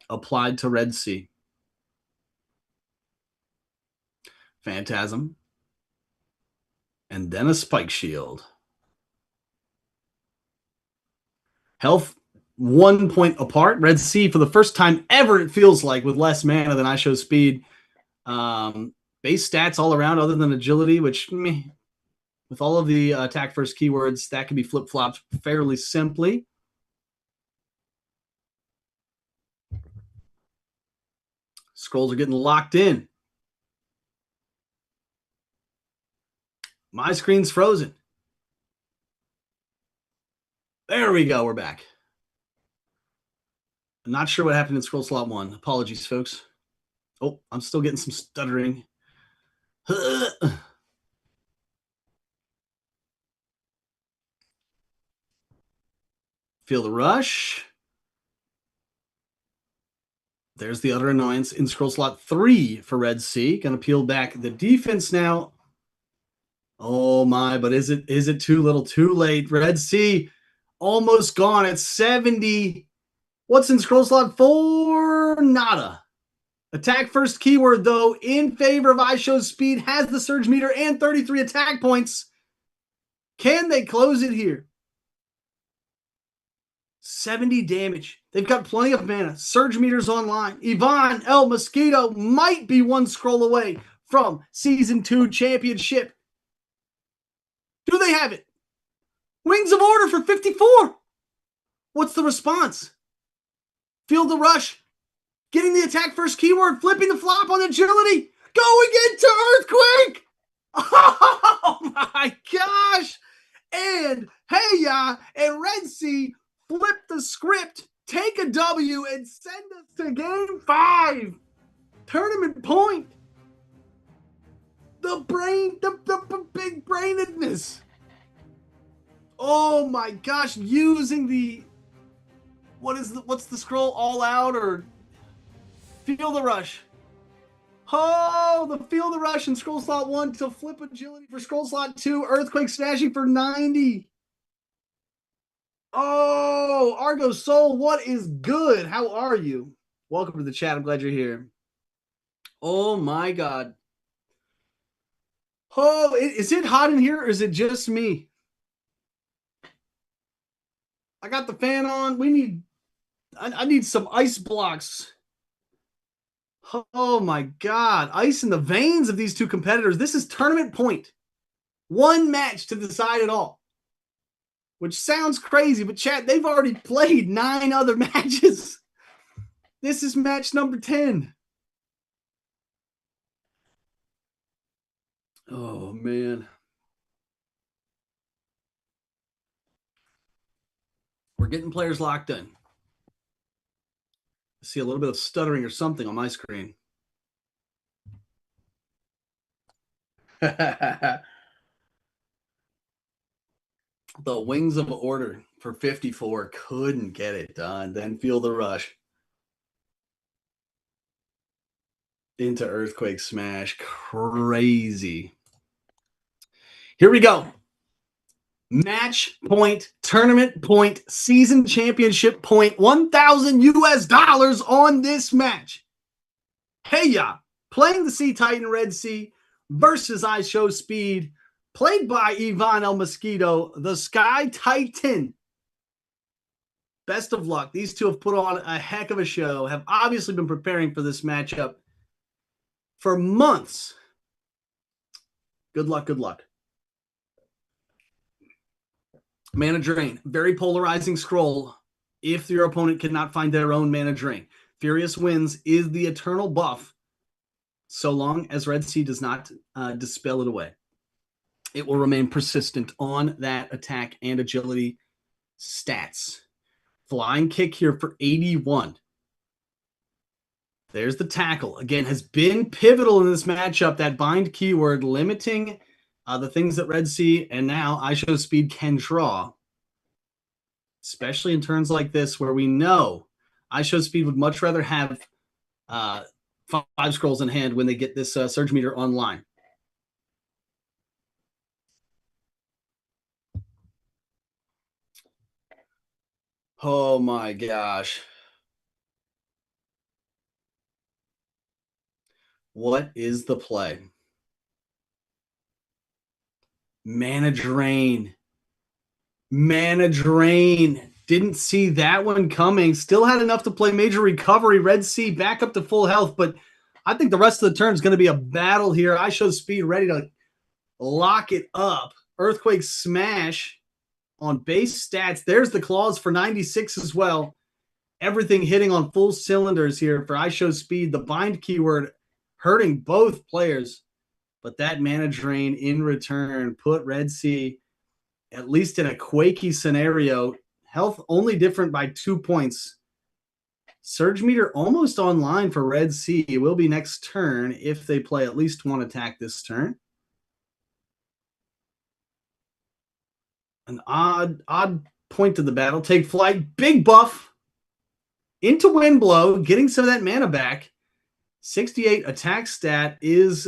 applied to Red Sea. Phantasm. And then a Spike Shield. Health 1 point apart. Red Sea, for the first time ever, it feels like, with less mana than IShowSpeed. Base stats all around other than agility, which, with all of the attack first keywords, that can be flip-flopped fairly simply. Scrolls are getting locked in. My screen's frozen. There we go. We're back. I'm not sure what happened in scroll slot 1. Apologies, folks. Oh, I'm still getting some stuttering. Feel the rush. There's the Utter Annoyance in scroll slot 3 for Red Sea. Going to peel back the defense now. Oh my, but is it too little too late? Red Sea almost gone at 70. What's in scroll slot 4? Nada. Attack first keyword, though, in favor of IShowSpeed, has the surge meter and 33 attack points. Can they close it here? 70 damage. They've got plenty of mana. Surge meters online. Yvonne El Mosquito might be 1 scroll away from Season 2 championship. Do they have it? Wings of Order for 54. What's the response? Feel the rush. Getting the attack first keyword, flipping the flop on agility, going into Earthquake. Oh my gosh. And Hey Ya and Red Sea flip the script, take a W, and send us to game 5. Tournament point. The big brainedness. Oh my gosh, using the what's the scroll, All Out or Feel the Rush? Oh, the Feel the Rush in Scroll Slot 1 to Flip Agility for Scroll Slot 2. Earthquake Smashing for 90. Oh, Argo Soul, what is good? How are you? Welcome to the chat. I'm glad you're here. Oh my God. Oh, is it hot in here or is it just me? I got the fan on. I need some ice blocks. Oh my God. Ice in the veins of these two competitors. This is tournament point. One match to decide it all. Which sounds crazy, but chat, they've already played 9 other matches. This is match number 10. Oh, man. We're getting players locked in. I see a little bit of stuttering or something on my screen. The Wings of Order for 54 couldn't get it done. Then Feel the Rush into Earthquake Smash. Crazy. Here we go. Match point, tournament point, season championship point, $1,000 on this match. Heya, playing the Sea Titan Red Sea versus IShowSpeed, played by Ivan El Mosquito, the Sky Titan. Best of luck. These two have put on a heck of a show, have obviously been preparing for this matchup for months. Good luck, good luck. Mana Drain, very polarizing scroll if your opponent cannot find their own Mana Drain. Furious Winds is the eternal buff so long as Red Sea does not dispel it away. It will remain persistent on that attack and agility stats. Flying Kick here for 81. There's the tackle. Again, has been pivotal in this matchup, that bind keyword, limiting the things that Red Sea and now IShowSpeed can draw. Especially in turns like this where we know IShowSpeed would much rather have 5 scrolls in hand when they get this Surge Meter online. Oh my gosh. What is the play? Mana Drain. Mana Drain. Didn't see that one coming. Still had enough to play Major Recovery. Red Sea back up to full health, but I think the rest of the turn is going to be a battle here. IShowSpeed ready to lock it up. Earthquake Smash on base stats. There's the claws for 96 as well. Everything hitting on full cylinders here for IShowSpeed. The bind keyword hurting both players, but that Mana Drain in return put Red Sea, at least in a quakey scenario, health only different by 2 points. Surge Meter almost online for Red Sea. It will be next turn if they play at least one attack this turn. An odd point to the battle. Take Flight. Big buff into Windblow, getting some of that mana back. 68 attack stat is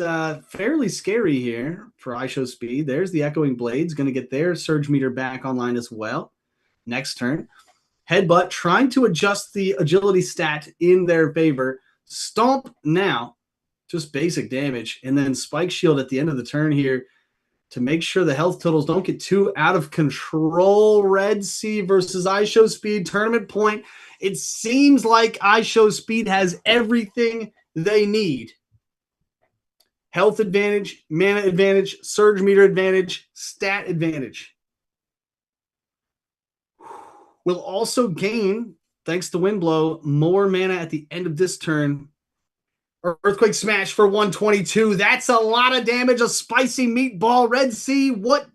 fairly scary here for IShowSpeed. There's the Echoing Blades, going to get their Surge Meter back online as well. Next turn. Headbutt, trying to adjust the agility stat in their favor. Stomp now, just basic damage. And then Spike Shield at the end of the turn here to make sure the health totals don't get too out of control. Red Sea versus IShowSpeed tournament point. It seems like IShowSpeed has everything they need. Health advantage, mana advantage, surge meter advantage, stat advantage. Will also gain, thanks to Windblow, more mana at the end of this turn. Earthquake Smash for 122. That's a lot of damage. A spicy meatball. Red Sea, what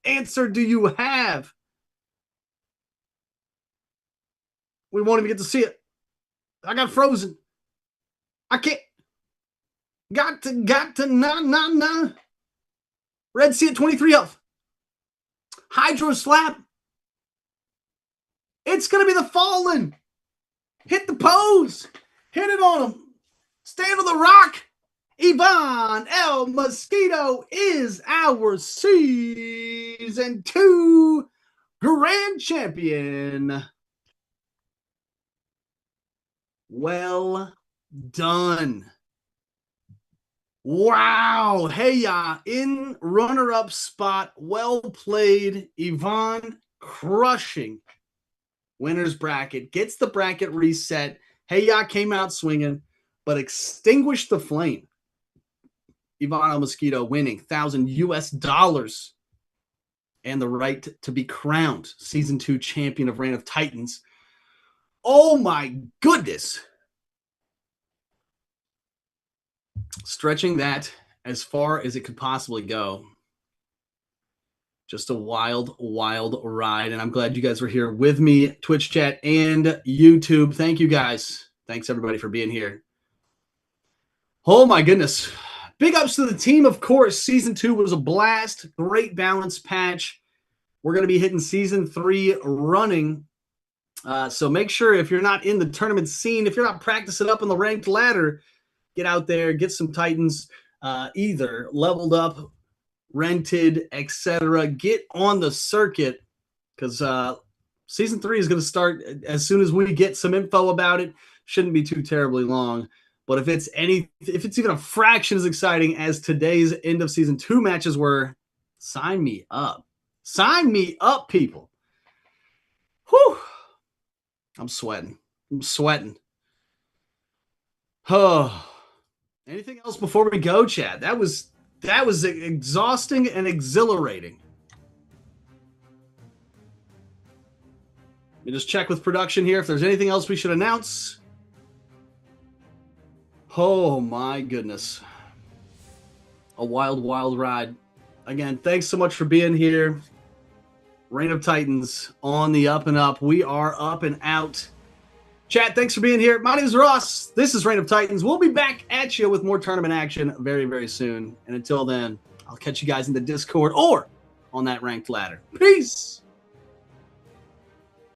answer do you have? We won't even get to see it. I got frozen. I can't. Got to, nah. Red Sea at 23 health. Hydro Slap. It's going to be the Fallen. Hit the pose. Hit it on him. Stand on the rock. Ivan El Mosquito is our Season 2 Grand Champion. Well done. Wow. Hey, in runner-up spot. Well played. Ivan crushing winner's bracket. Gets the bracket reset. Hey, came out swinging, but extinguished the flame. Ivan El Mosquito winning $1,000 and the right to be crowned Season 2 champion of Reign of Titans. Oh my goodness. Stretching that as far as it could possibly go. Just a wild, wild ride. And I'm glad you guys were here with me, Twitch chat and YouTube. Thank you guys. Thanks everybody for being here. Oh my goodness. Big ups to the team, of course. Season 2 was a blast. Great balance patch. We're going to be hitting Season 3 running. So make sure if you're not in the tournament scene, if you're not practicing up on the ranked ladder, get out there, get some Titans either leveled up, rented, etc. Get on the circuit because Season 3 is going to start as soon as we get some info about it. Shouldn't be too terribly long. But if it's even a fraction as exciting as today's end of Season 2 matches were, sign me up. Sign me up, people. Whew. I'm sweating. Oh. Anything else before we go, Chad? That was exhausting and exhilarating. Let me just check with production here if there's anything else we should announce. Oh my goodness. A wild, wild ride. Again, thanks so much for being here. Reign of Titans on the up and up. We are up and out. Chat, thanks for being here. My name is Ross. This is Reign of Titans. We'll be back at you with more tournament action very, very soon. And until then, I'll catch you guys in the Discord or on that ranked ladder. Peace.